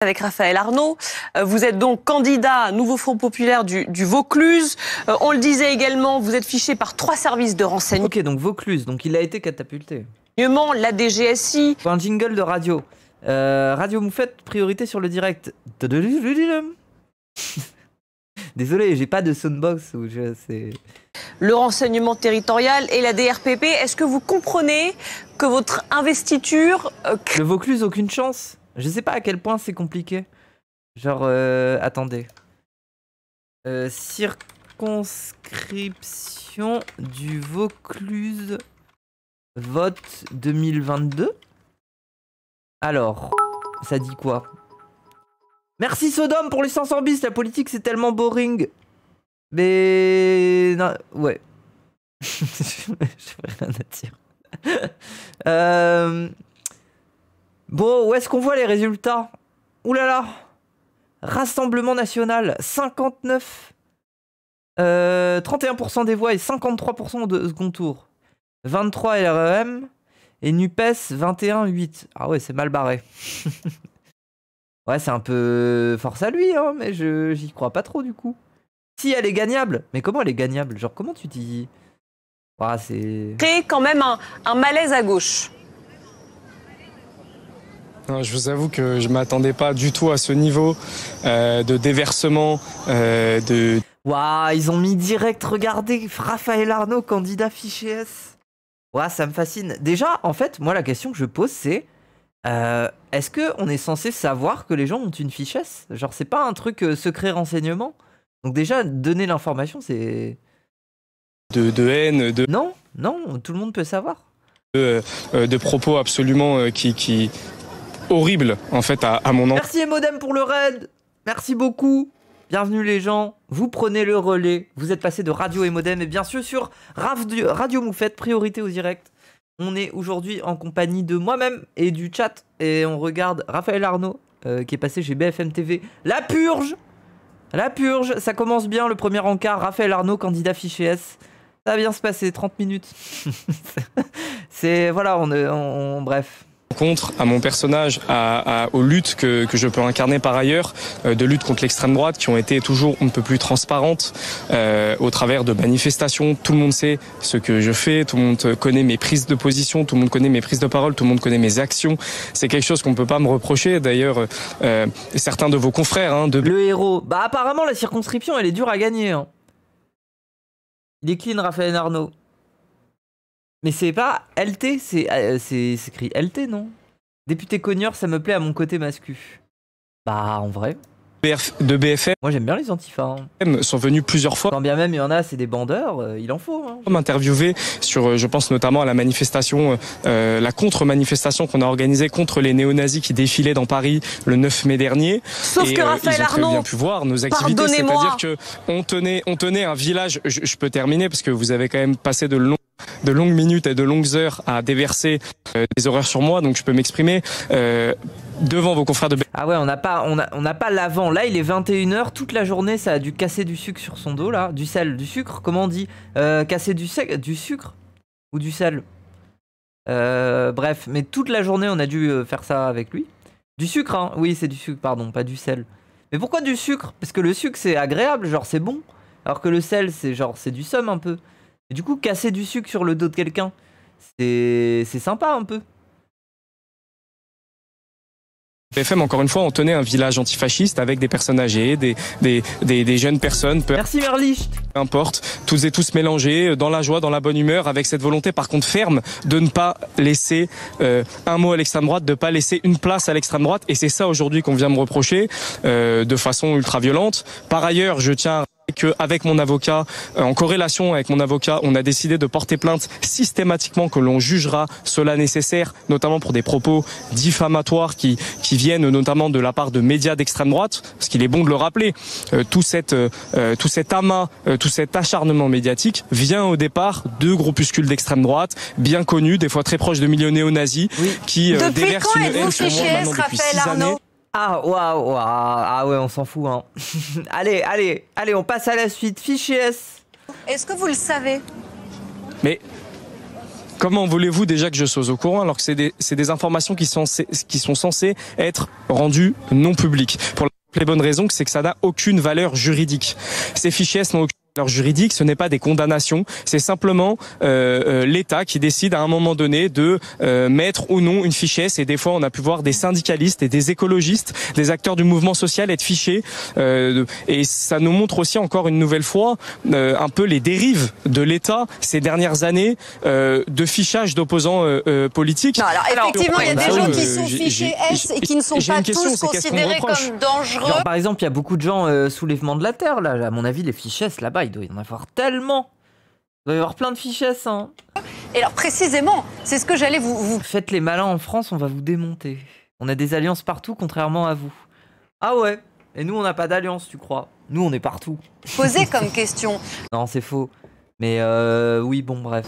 Avec Raphaël Arnaud. Vous êtes donc candidat Nouveau Front Populaire du Vaucluse. On le disait également, vous êtes fiché par 3 services de renseignement. Ok, donc Vaucluse, donc il a été catapulté. La DGSI. Un jingle de radio. Radio Moufette, priorité sur le direct. Désolé, j'ai pas de soundbox. Le renseignement territorial et la DRPP. Est-ce que vous comprenez que votre investiture... Le Vaucluse, aucune chance. Je sais pas à quel point c'est compliqué. Genre, attendez. Circonscription du Vaucluse. Vote 2022. Alors, ça dit quoi? Merci Sodome pour les 500 bis. La politique, c'est tellement boring. Mais... non, ouais. Je rien à dire. Bon, où est-ce qu'on voit les résultats? Ouh là là. Rassemblement national, 59. 31% des voix et 53% de second tour. 23 LREM et NUPES 21,8. Ah ouais, c'est mal barré. Ouais, c'est un peu force à lui, hein, mais j'y crois pas trop du coup. Si, elle est gagnable. Mais comment elle est gagnable? Genre, comment tu dis? Ah, c'est... Créer quand même un malaise à gauche. Je vous avoue que je ne m'attendais pas du tout à ce niveau de déversement. Waouh, ils ont mis direct, regardez, Raphaël Arnaud, candidat fiché S. Waouh, ça me fascine. Déjà, en fait, moi, la question que je pose, c'est est-ce qu'on est censé savoir que les gens ont une fiche S? Genre, c'est pas un truc secret renseignement? Donc déjà, donner l'information, c'est... De haine, de... Non, non, tout le monde peut savoir. De propos absolument qui horrible en fait à mon endroit. Merci Emodem pour le raid. Merci beaucoup. Bienvenue les gens. Vous prenez le relais. Vous êtes passé de Radio Emodem et bien sûr sur Radio Moufette, priorité au direct. On est aujourd'hui en compagnie de moi-même et du chat. Et on regarde Raphaël Arnaud qui est passé chez BFM TV. La purge. La purge. Ça commence bien le premier encart. Raphaël Arnaud, candidat fiché S. Ça va bien se passer, 30 minutes. C'est... Voilà, bref. Contre à mon personnage, aux luttes que je peux incarner par ailleurs, de lutte contre l'extrême droite qui ont été toujours un peu plus transparentes au travers de manifestations. Tout le monde sait ce que je fais, tout le monde connaît mes prises de position, tout le monde connaît mes prises de parole, tout le monde connaît mes actions. C'est quelque chose qu'on ne peut pas me reprocher. D'ailleurs, certains de vos confrères... Hein, Le héros. Bah apparemment la circonscription elle est dure à gagner. Hein. Il est clean Raphaël Arnaud. Mais c'est pas LT, c'est écrit LT, non? Député cogneur, ça me plaît à mon côté mascu. Bah, en vrai. De BFM. Moi, j'aime bien les antifas. Hein. Sont venus plusieurs fois. Quand bien même il y en a, c'est des bandeurs, il en faut. Hein. M'interviewer sur, je pense notamment à la manifestation, la contre-manifestation qu'on a organisée contre les néo-nazis qui défilaient dans Paris le 9 mai dernier. Sauf que Raphaël Arnaud, ils ont bien pu voir nos activités, c'est-à-dire que on tenait un village. Je peux terminer parce que vous avez quand même passé de longues minutes et de longues heures à déverser des horreurs sur moi, donc je peux m'exprimer devant vos confrères de... Ah ouais, on n'a pas l'avant. Là, il est 21h, toute la journée, ça a dû casser du sucre sur son dos, là. Du sel, du sucre, comment on dit? Casser du sucre? Ou du sel? Bref, mais toute la journée, on a dû faire ça avec lui. Du sucre, hein? Oui, c'est du sucre, pardon, pas du sel. Mais pourquoi du sucre? Parce que le sucre, c'est agréable, genre c'est bon. Alors que le sel, c'est genre, c'est du seum un peu. Et du coup, casser du sucre sur le dos de quelqu'un, c'est sympa un peu. BFM, encore une fois, on tenait un village antifasciste avec des personnes âgées, des jeunes personnes. Merci Merlicht. Peu importe, tous et tous mélangés, dans la joie, dans la bonne humeur, avec cette volonté par contre ferme de ne pas laisser un mot à l'extrême droite, de ne pas laisser une place à l'extrême droite. Et c'est ça aujourd'hui qu'on vient me reprocher de façon ultra violente. Par ailleurs, je tiens à qu'avec mon avocat, en corrélation avec mon avocat, on a décidé de porter plainte systématiquement, que l'on jugera cela nécessaire, notamment pour des propos diffamatoires qui viennent notamment de la part de médias d'extrême droite, parce qu'il est bon de le rappeler, tout cet amas, tout cet acharnement médiatique vient au départ de groupuscules d'extrême droite, bien connus, des fois très proches de milieux néo-nazis, qui déversent une haine sur moi maintenant depuis 6 années. Ah, waouh, ah ouais, on s'en fout, hein. allez, on passe à la suite. Fichier S. Est-ce que vous le savez? Mais comment voulez-vous déjà que je sois au courant alors que c'est des informations qui sont censées être rendues non publiques? Pour les bonnes raisons, c'est que ça n'a aucune valeur juridique. Ces fichiers n'ont aucune valeur juridique, ce n'est pas des condamnations, c'est simplement l'État qui décide à un moment donné de mettre ou non une fichesse. Et des fois, on a pu voir des syndicalistes et des écologistes, des acteurs du mouvement social être fichés. Et ça nous montre aussi encore une nouvelle fois un peu les dérives de l'État ces dernières années de fichage d'opposants politiques. Non, alors effectivement, il y a des gens qui sont fichés S et qui ne sont pas tous considérés comme dangereux. Genre, par exemple, il y a beaucoup de gens soulèvement de la terre là. À mon avis, les fichesses là-bas, il doit y en avoir tellement. Il doit y avoir plein de fichesses. Hein. Et alors précisément, c'est ce que j'allais vous... Faites les malins en France, on va vous démonter. On a des alliances partout, contrairement à vous. Ah ouais. Et nous, on n'a pas d'alliance, tu crois? Nous, on est partout. poser comme question. Non, c'est faux. Mais oui, bon, bref.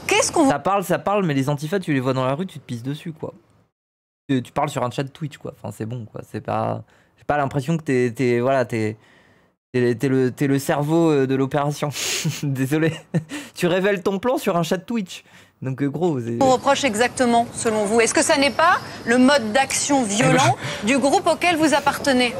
Qu'est-ce qu'on vous... Ça parle, mais les antifas, tu les vois dans la rue, tu te pisses dessus, quoi. Tu parles sur un chat Twitch, quoi. Enfin, c'est bon, quoi. C'est pas... J'ai pas l'impression que t'es le cerveau de l'opération. Désolé. Tu révèles ton plan sur un chat Twitch. Donc gros, vous reproche exactement, selon vous? Est-ce que ça n'est pas le mode d'action violent du groupe auquel vous appartenez?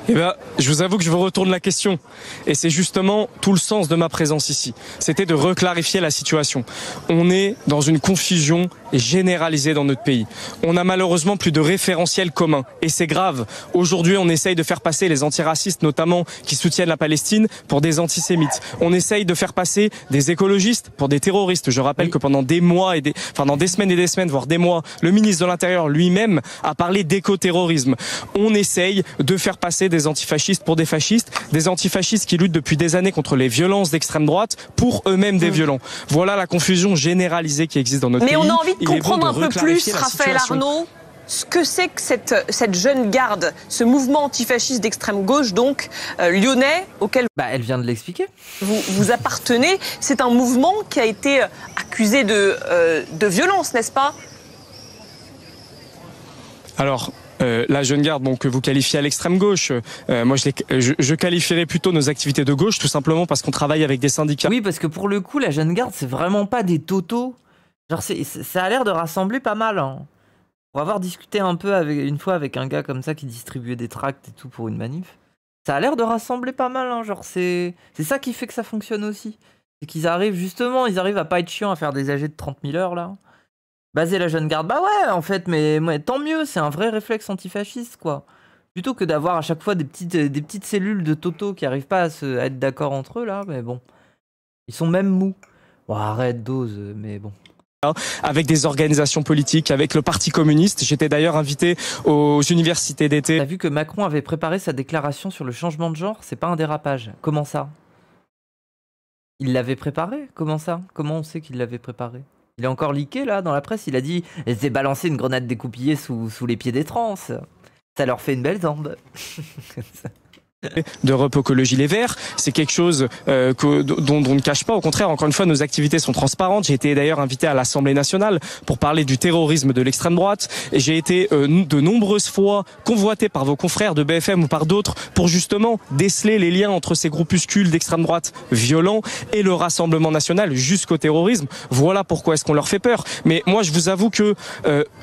Eh ben, je vous avoue que je vous retourne la question. Et c'est justement tout le sens de ma présence ici. C'était de reclarifier la situation. On est dans une confusion généralisée dans notre pays. On a malheureusement plus de référentiel commun. Et c'est grave. Aujourd'hui, on essaye de faire passer les antiracistes, notamment, qui soutiennent la Palestine, pour des antisémites. On essaye de faire passer des écologistes pour des terroristes. Je rappelle que pendant des mois pendant des semaines et des semaines, voire des mois, le ministre de l'Intérieur lui-même a parlé d'écoterrorisme. On essaye de faire passer des antifascistes pour des fascistes, des antifascistes qui luttent depuis des années contre les violences d'extrême droite pour eux-mêmes des violents. Voilà la confusion généralisée qui existe dans notre pays. Mais on a envie de comprendre un peu plus, Raphaël Arnaud, ce que c'est que cette jeune garde, ce mouvement antifasciste d'extrême gauche, donc lyonnais, auquel elle vient de l'expliquer. Vous appartenez. C'est un mouvement qui a été accusé de violence, n'est-ce pas? Alors, la jeune garde, bon, que vous qualifiez à l'extrême gauche, moi je qualifierais plutôt nos activités de gauche, tout simplement parce qu'on travaille avec des syndicats. Oui, parce que pour le coup, la jeune garde, c'est vraiment pas des totos. Genre, ça a l'air de rassembler pas mal. Hein. Pour avoir discuté un peu une fois avec un gars comme ça qui distribuait des tracts et tout pour une manif, ça a l'air de rassembler pas mal. Hein. Genre, c'est ça qui fait que ça fonctionne aussi. C'est qu'ils arrivent à pas être chiants, à faire des AG de 30 000 heures là. Baser la jeune garde, bah ouais, en fait, mais tant mieux, c'est un vrai réflexe antifasciste, quoi. Plutôt que d'avoir à chaque fois des petites cellules de Toto qui arrivent pas à être d'accord entre eux, là, mais bon. Ils sont même mous. Bon, arrête, dose, mais bon. Avec des organisations politiques, avec le Parti communiste. J'étais d'ailleurs invité aux universités d'été. T'as vu que Macron avait préparé sa déclaration sur le changement de genre? C'est pas un dérapage. Comment ça? Il l'avait préparé? Comment ça? Comment on sait qu'il l'avait préparé? Il est encore leaké là dans la presse, il a dit « J'ai balancé une grenade découpillée sous les pieds des trans. Ça leur fait une belle jambe. » d'Europe Écologie Les Verts, c'est quelque chose dont on ne cache pas. Au contraire, encore une fois, nos activités sont transparentes. J'ai été d'ailleurs invité à l'Assemblée nationale pour parler du terrorisme de l'extrême droite. Et j'ai été de nombreuses fois convoité par vos confrères de BFM ou par d'autres pour justement déceler les liens entre ces groupuscules d'extrême droite violents et le Rassemblement national jusqu'au terrorisme. Voilà pourquoi est-ce qu'on leur fait peur. Mais moi, je vous avoue que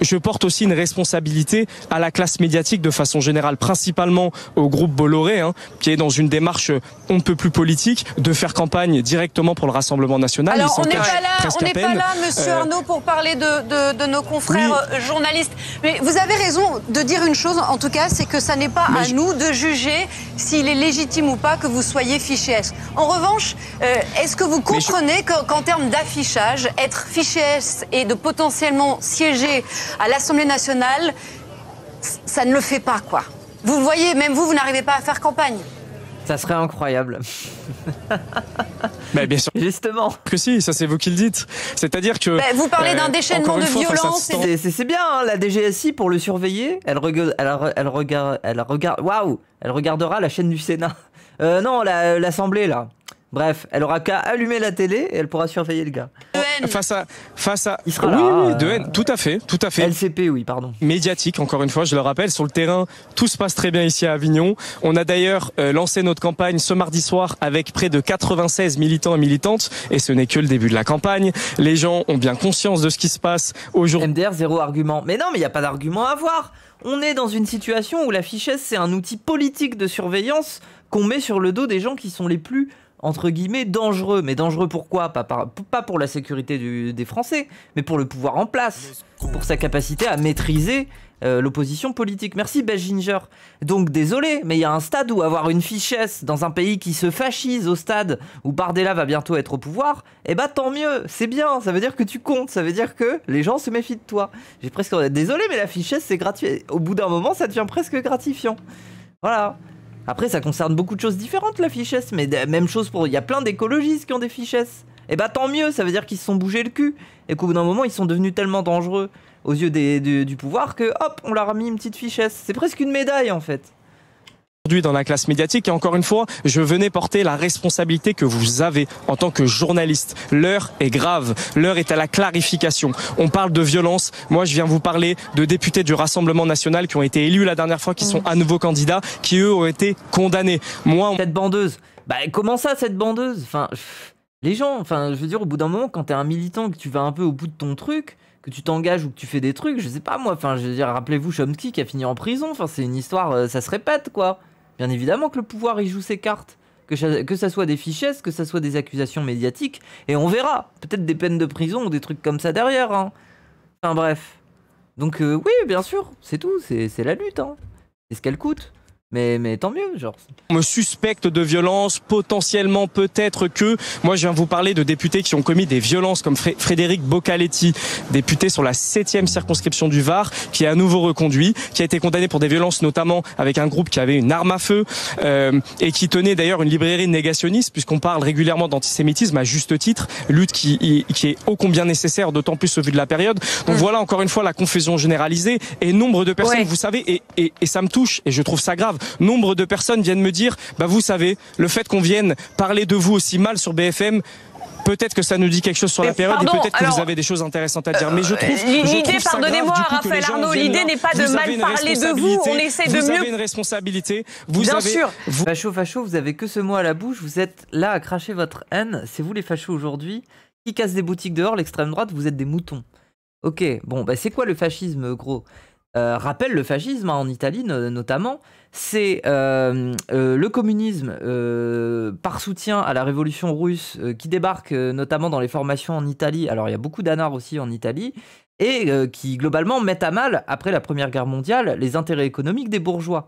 je porte aussi une responsabilité à la classe médiatique de façon générale, principalement au groupe Bolloré, hein, qui est dans une démarche on ne peut plus politique, de faire campagne directement pour le Rassemblement national. Alors on n'est pas là, monsieur Arnaud, pour parler de nos confrères journalistes. Mais vous avez raison de dire une chose, en tout cas, c'est que ça n'est pas à nous de juger s'il est légitime ou pas que vous soyez fiché S. En revanche, est-ce que vous comprenez qu'en termes d'affichage, être fiché S et de potentiellement siéger à l'Assemblée nationale, ça ne le fait pas, quoi. Vous le voyez, même vous n'arrivez pas à faire campagne. Ça serait incroyable. Mais bien sûr. Justement. Que si, ça c'est vous qui le dites. C'est-à-dire que... vous parlez d'un déchaînement de violence. C'est bien, hein, la DGSI, pour le surveiller, elle regardera la chaîne du Sénat. Non, l'Assemblée, là. Bref, elle aura qu'à allumer la télé et elle pourra surveiller le gars. Face à... Il sera là. Oui, de haine, tout à fait. LCP, oui, pardon. Médiatique, encore une fois, je le rappelle, sur le terrain, tout se passe très bien ici à Avignon. On a d'ailleurs lancé notre campagne ce mardi soir avec près de 96 militants et militantes, et ce n'est que le début de la campagne. Les gens ont bien conscience de ce qui se passe aujourd'hui. MDR, zéro argument. Mais non, mais il n'y a pas d'argument à avoir. On est dans une situation où la fichesse, c'est un outil politique de surveillance qu'on met sur le dos des gens qui sont les plus, entre guillemets, dangereux. Mais dangereux pourquoi ? Pas pour la sécurité des Français, mais pour le pouvoir en place, pour sa capacité à maîtriser l'opposition politique. Merci Ginger. Donc désolé, mais il y a un stade où avoir une fichesse dans un pays qui se fascise au stade où Bardella va bientôt être au pouvoir, eh bah tant mieux, c'est bien, ça veut dire que tu comptes, ça veut dire que les gens se méfient de toi. J'ai presque... Désolé, mais la fichesse c'est gratuit. Au bout d'un moment, ça devient presque gratifiant. Voilà. Après, ça concerne beaucoup de choses différentes, la fichesse, mais même chose pour... Il y a plein d'écologistes qui ont des fichesses. Et bah tant mieux, ça veut dire qu'ils se sont bougés le cul. Et qu'au bout d'un moment, ils sont devenus tellement dangereux aux yeux du pouvoir que, hop, on leur a mis une petite fichesse. C'est presque une médaille, en fait. Aujourd'hui dans la classe médiatique, et encore une fois, je venais porter la responsabilité que vous avez en tant que journaliste. L'heure est grave, l'heure est à la clarification. On parle de violence, moi je viens vous parler de députés du Rassemblement National qui ont été élus la dernière fois, qui sont à nouveau candidats, qui eux ont été condamnés. Cette bandeuse, bah comment ça cette bandeuse ? Enfin, les gens, enfin je veux dire, au bout d'un moment, quand t'es un militant, que tu vas un peu au bout de ton truc, que tu t'engages ou que tu fais des trucs, je sais pas moi, enfin je veux dire, rappelez-vous Chomsky qui a fini en prison, enfin c'est une histoire, ça se répète quoi. Bien évidemment que le pouvoir il joue ses cartes, que ça soit des fichesses, que ça soit des accusations médiatiques, et on verra, peut-être des peines de prison ou des trucs comme ça derrière, hein. Enfin bref. Donc oui bien sûr, c'est tout, c'est la lutte, hein. C'est ce qu'elle coûte. Mais tant mieux, genre. On me suspecte de violence, potentiellement peut-être que... Moi, je viens vous parler de députés qui ont commis des violences, comme Frédéric Boccaletti, député sur la 7e circonscription du Var, qui est à nouveau reconduit, qui a été condamné pour des violences, notamment avec un groupe qui avait une arme à feu, et qui tenait d'ailleurs une librairie négationniste, puisqu'on parle régulièrement d'antisémitisme, à juste titre, lutte qui est ô combien nécessaire, d'autant plus au vu de la période. Donc voilà, encore une fois, la confusion généralisée, et nombre de personnes, vous savez, et ça me touche, et je trouve ça grave, nombre de personnes viennent me dire, bah vous savez, le fait qu'on vienne parler de vous aussi mal sur BFM, peut-être que ça nous dit quelque chose sur la période, et peut-être que vous avez des choses intéressantes à dire. Mais je trouve l'idée, pardonnez-moi, Raphaël Arnaud, l'idée n'est pas de mal parler de vous, on essaie de mieux. Vous avez une responsabilité. Bien sûr. Facho, vous avez que ce mot à la bouche, vous êtes là à cracher votre haine, c'est vous les fachos aujourd'hui, qui cassent des boutiques dehors, l'extrême droite, vous êtes des moutons. Ok, bon, bah c'est quoi le fascisme, gros ? Rappelle le fascisme, hein, en Italie notamment, c'est le communisme par soutien à la révolution russe qui débarque notamment dans les formations en Italie. Alors il y a beaucoup d'anards aussi en Italie, et qui globalement mettent à mal, après la Première Guerre mondiale, les intérêts économiques des bourgeois.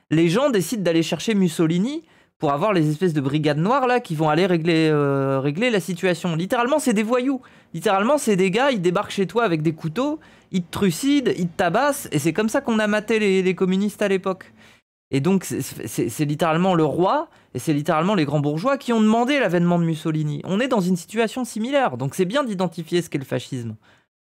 Les gens décident d'aller chercher Mussolini pour avoir les espèces de brigades noires là qui vont aller régler la situation. Littéralement, c'est des voyous. Littéralement, c'est des gars, ils débarquent chez toi avec des couteaux, ils te trucident, ils te tabassent, et c'est comme ça qu'on a maté les communistes à l'époque. Et donc, c'est littéralement le roi, et c'est littéralement les grands bourgeois qui ont demandé l'avènement de Mussolini. On est dans une situation similaire, donc c'est bien d'identifier ce qu'est le fascisme.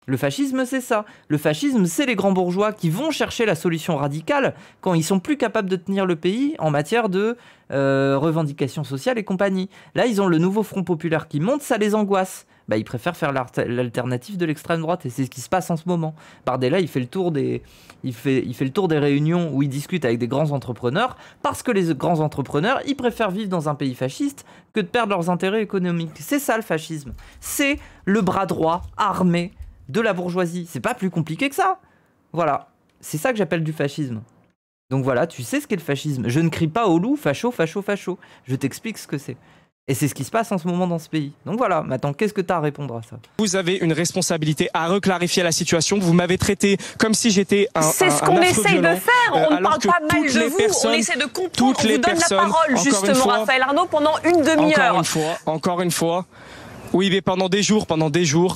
Le fascisme, c'est ça. Le fascisme, c'est les grands bourgeois qui vont chercher la solution radicale quand ils sont plus capables de tenir le pays en matière de revendications sociales et compagnie. Là, ils ont le nouveau Front populaire qui monte, ça les angoisse. Bah, ils préfèrent faire l'alternative de l'extrême droite, et c'est ce qui se passe en ce moment. Bardella, il fait le tour des réunions où il discute avec des grands entrepreneurs, parce que les grands entrepreneurs, ils préfèrent vivre dans un pays fasciste que de perdre leurs intérêts économiques. C'est ça le fascisme. C'est le bras droit armé de la bourgeoisie. C'est pas plus compliqué que ça. Voilà. C'est ça que j'appelle du fascisme. Donc voilà, tu sais ce qu'est le fascisme. Je ne crie pas au loup, facho, facho, facho. Je t'explique ce que c'est. Et c'est ce qui se passe en ce moment dans ce pays. Donc voilà, maintenant, qu'est-ce que tu as à répondre à ça ? Vous avez une responsabilité à reclarifier la situation. Vous m'avez traité comme si j'étais un C'est ce qu'on essaye de faire. On ne parle pas mal de vous. On essaie de comprendre. On vous donne la parole, justement, Raphaël Arnaud, pendant une demi-heure. Encore une fois. Oui, mais pendant des jours,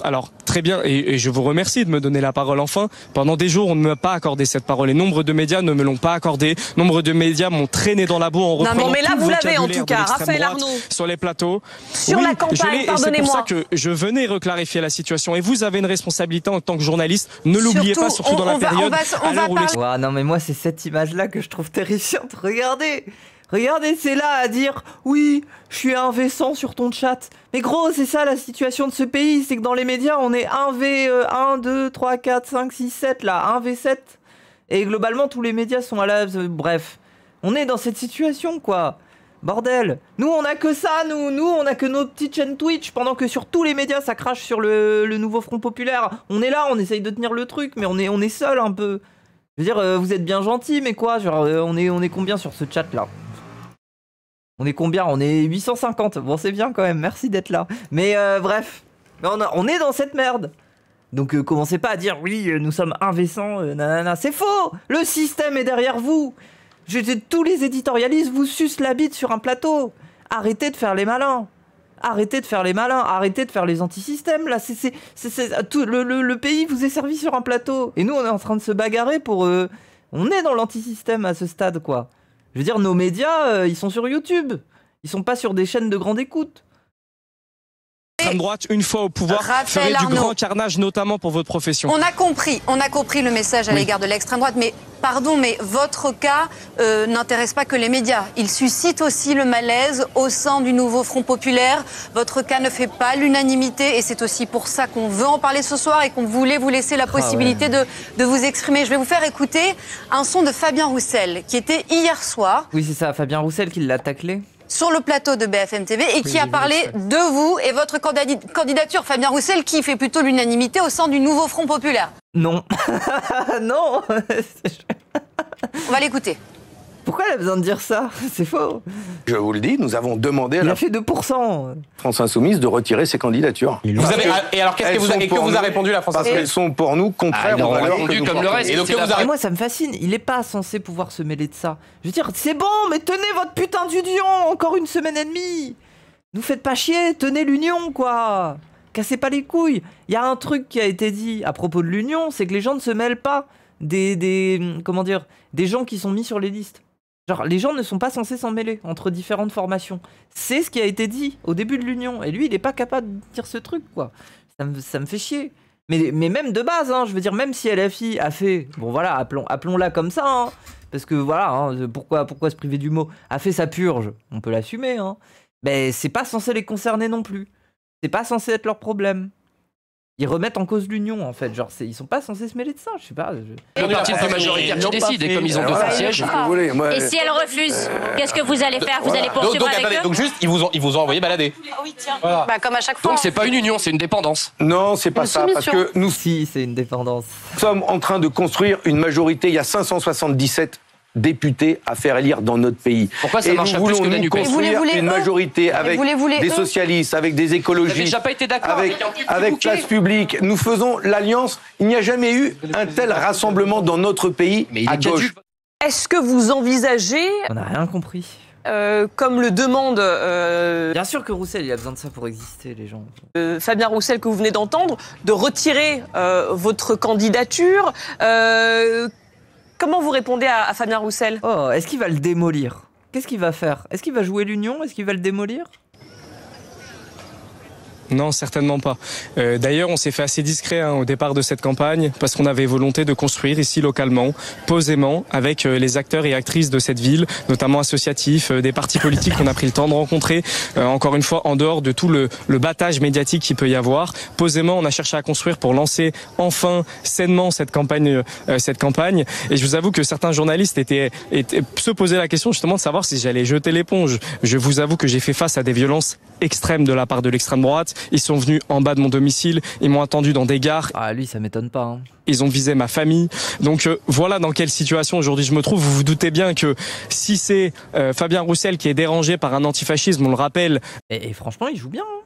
alors très bien, et je vous remercie de me donner la parole enfin, pendant des jours on ne m'a pas accordé cette parole, et nombre de médias ne me l'ont pas accordé, nombre de médias m'ont traîné dans la boue en reprenant non, mais là, tout vous le l'avez en vocabulaire tout cas, de l'extrême Raphaël droite Arnaud. sur les plateaux. Sur la campagne, pardonnez-moi. C'est pour ça que je venais reclarifier la situation, et vous avez une responsabilité en tant que journaliste, ne l'oubliez pas, surtout dans la période à l'heure où non mais moi c'est cette image-là que je trouve terrifiante, regardez. Regardez, c'est là à dire oui, je suis un V100 sur ton chat. Mais gros, c'est ça la situation de ce pays, c'est que dans les médias, on est 1 2, 3, 4, 5, 6, 7 là, 1V7. Et globalement, tous les médias sont à la... Bref, on est dans cette situation, quoi. Bordel. Nous, on a que ça, nous, on a que nos petites chaînes Twitch, pendant que sur tous les médias, ça crache sur le nouveau Front Populaire. On est là, on essaye de tenir le truc, mais on est seul un peu. Je veux dire, vous êtes bien gentils, mais quoi, genre, on est combien sur ce chat-là? On est combien? On est 850. Bon, c'est bien quand même, merci d'être là. Mais bref, on est dans cette merde. Donc commencez pas à dire oui, nous sommes 1V100, nanana. C'est faux. Le système est derrière vous. Tous les éditorialistes vous sucent la bite sur un plateau. Arrêtez de faire les malins. Arrêtez de faire les malins. Arrêtez de faire les antisystèmes. Là, tout le pays vous est servi sur un plateau. Et nous, on est en train de se bagarrer pour... on est dans l'antisystème à ce stade, quoi. Je veux dire, nos médias, ils sont sur YouTube. Ils sont pas sur des chaînes de grande écoute. L'extrême droite, une fois au pouvoir, ferait du grand carnage, notamment pour votre profession. On a compris le message à l'égard de l'extrême droite, mais pardon, mais votre cas n'intéresse pas que les médias. Il suscite aussi le malaise au sein du nouveau Front Populaire. Votre cas ne fait pas l'unanimité et c'est aussi pour ça qu'on veut en parler ce soir et qu'on voulait vous laisser la possibilité de vous exprimer. Je vais vous faire écouter un son de Fabien Roussel qui était hier soir. Oui, c'est ça, Fabien Roussel qui l'a taclé. Sur le plateau de BFM TV et qui a parlé de vous et votre candidature, Fabien Roussel, qui fait plutôt l'unanimité au sein du nouveau Front Populaire. Non. Non. On va l'écouter. Pourquoi elle a besoin de dire ça? C'est faux. Je vous le dis, nous avons demandé à la fait 2%. France Insoumise de retirer ses candidatures. Et alors, qu'est-ce que vous a répondu la France Insoumise? Parce qu'elles sont pour nous contraires aux valeurs que nous comme le reste. Et moi, ça me fascine. Il est pas censé pouvoir se mêler de ça. Je veux dire, c'est bon, mais tenez votre putain d'union encore une semaine et demie. Nous faites pas chier, tenez l'union, quoi. Cassez pas les couilles. Il y a un truc qui a été dit à propos de l'union, c'est que les gens ne se mêlent pas des gens qui sont mis sur les listes. Genre, les gens ne sont pas censés s'en mêler entre différentes formations. C'est ce qui a été dit au début de l'union. Et lui, il est pas capable de dire ce truc, quoi. Ça me fait chier. Mais même de base, hein, je veux dire, même si LFI a fait... Bon, voilà, appelons-la comme ça, hein, parce que voilà, hein, pourquoi se priver du mot? A fait sa purge, on peut l'assumer, hein. Mais c'est pas censé les concerner non plus. C'est pas censé être leur problème. Ils remettent en cause l'union, en fait. Genre, ils sont pas censés se mêler de ça, je sais pas. Le parti le plus majoritaire qui décide, et comme ils ont 200 sièges... Et si elle refuse, qu'est-ce que vous allez faire? Vous allez poursuivre avec eux? Donc juste, ils vous ont envoyé balader. Oui, tiens. Voilà. Bah, comme à chaque fois. Donc c'est pas une union, c'est une dépendance. Non, c'est pas ça, parce que nous c'est une dépendance. sommes en train de construire une majorité. Il y a 577 députés à faire élire dans notre pays. Pourquoi ça marche plus que la NUPES? Construire une majorité avec des socialistes, avec des écologistes, vous n'avez déjà pas été d'accord avec Place Publique. Nous faisons l'alliance. Il n'y a jamais eu un tel rassemblement dans notre pays à gauche. Est-ce que vous envisagez... On n'a rien compris. Comme le demande... Bien sûr que Roussel, il a besoin de ça pour exister, les gens. Fabien Roussel, que vous venez d'entendre, de retirer votre candidature. Comment vous répondez à Fabien Roussel? Oh, est-ce qu'il va le démolir? Qu'est-ce qu'il va faire? Est-ce qu'il va jouer l'union? Est-ce qu'il va le démolir? Non, certainement pas. D'ailleurs, on s'est fait assez discret au départ de cette campagne parce qu'on avait volonté de construire ici localement, posément, avec les acteurs et actrices de cette ville, notamment associatifs, des partis politiques qu'on a pris le temps de rencontrer, encore une fois, en dehors de tout le battage médiatique qu'il peut y avoir. Posément, on a cherché à construire pour lancer enfin, sainement, cette campagne. Et je vous avoue que certains journalistes se posaient la question justement de savoir si j'allais jeter l'éponge. Je vous avoue que j'ai fait face à des violences extrêmes de la part de l'extrême droite. Ils sont venus en bas de mon domicile, ils m'ont attendu dans des gares. Ah, lui, ça m'étonne pas. Hein. Ils ont visé ma famille. Donc voilà dans quelle situation aujourd'hui je me trouve. Vous vous doutez bien que si c'est Fabien Roussel qui est dérangé par un antifascisme, on le rappelle. Et franchement, il joue bien. Hein.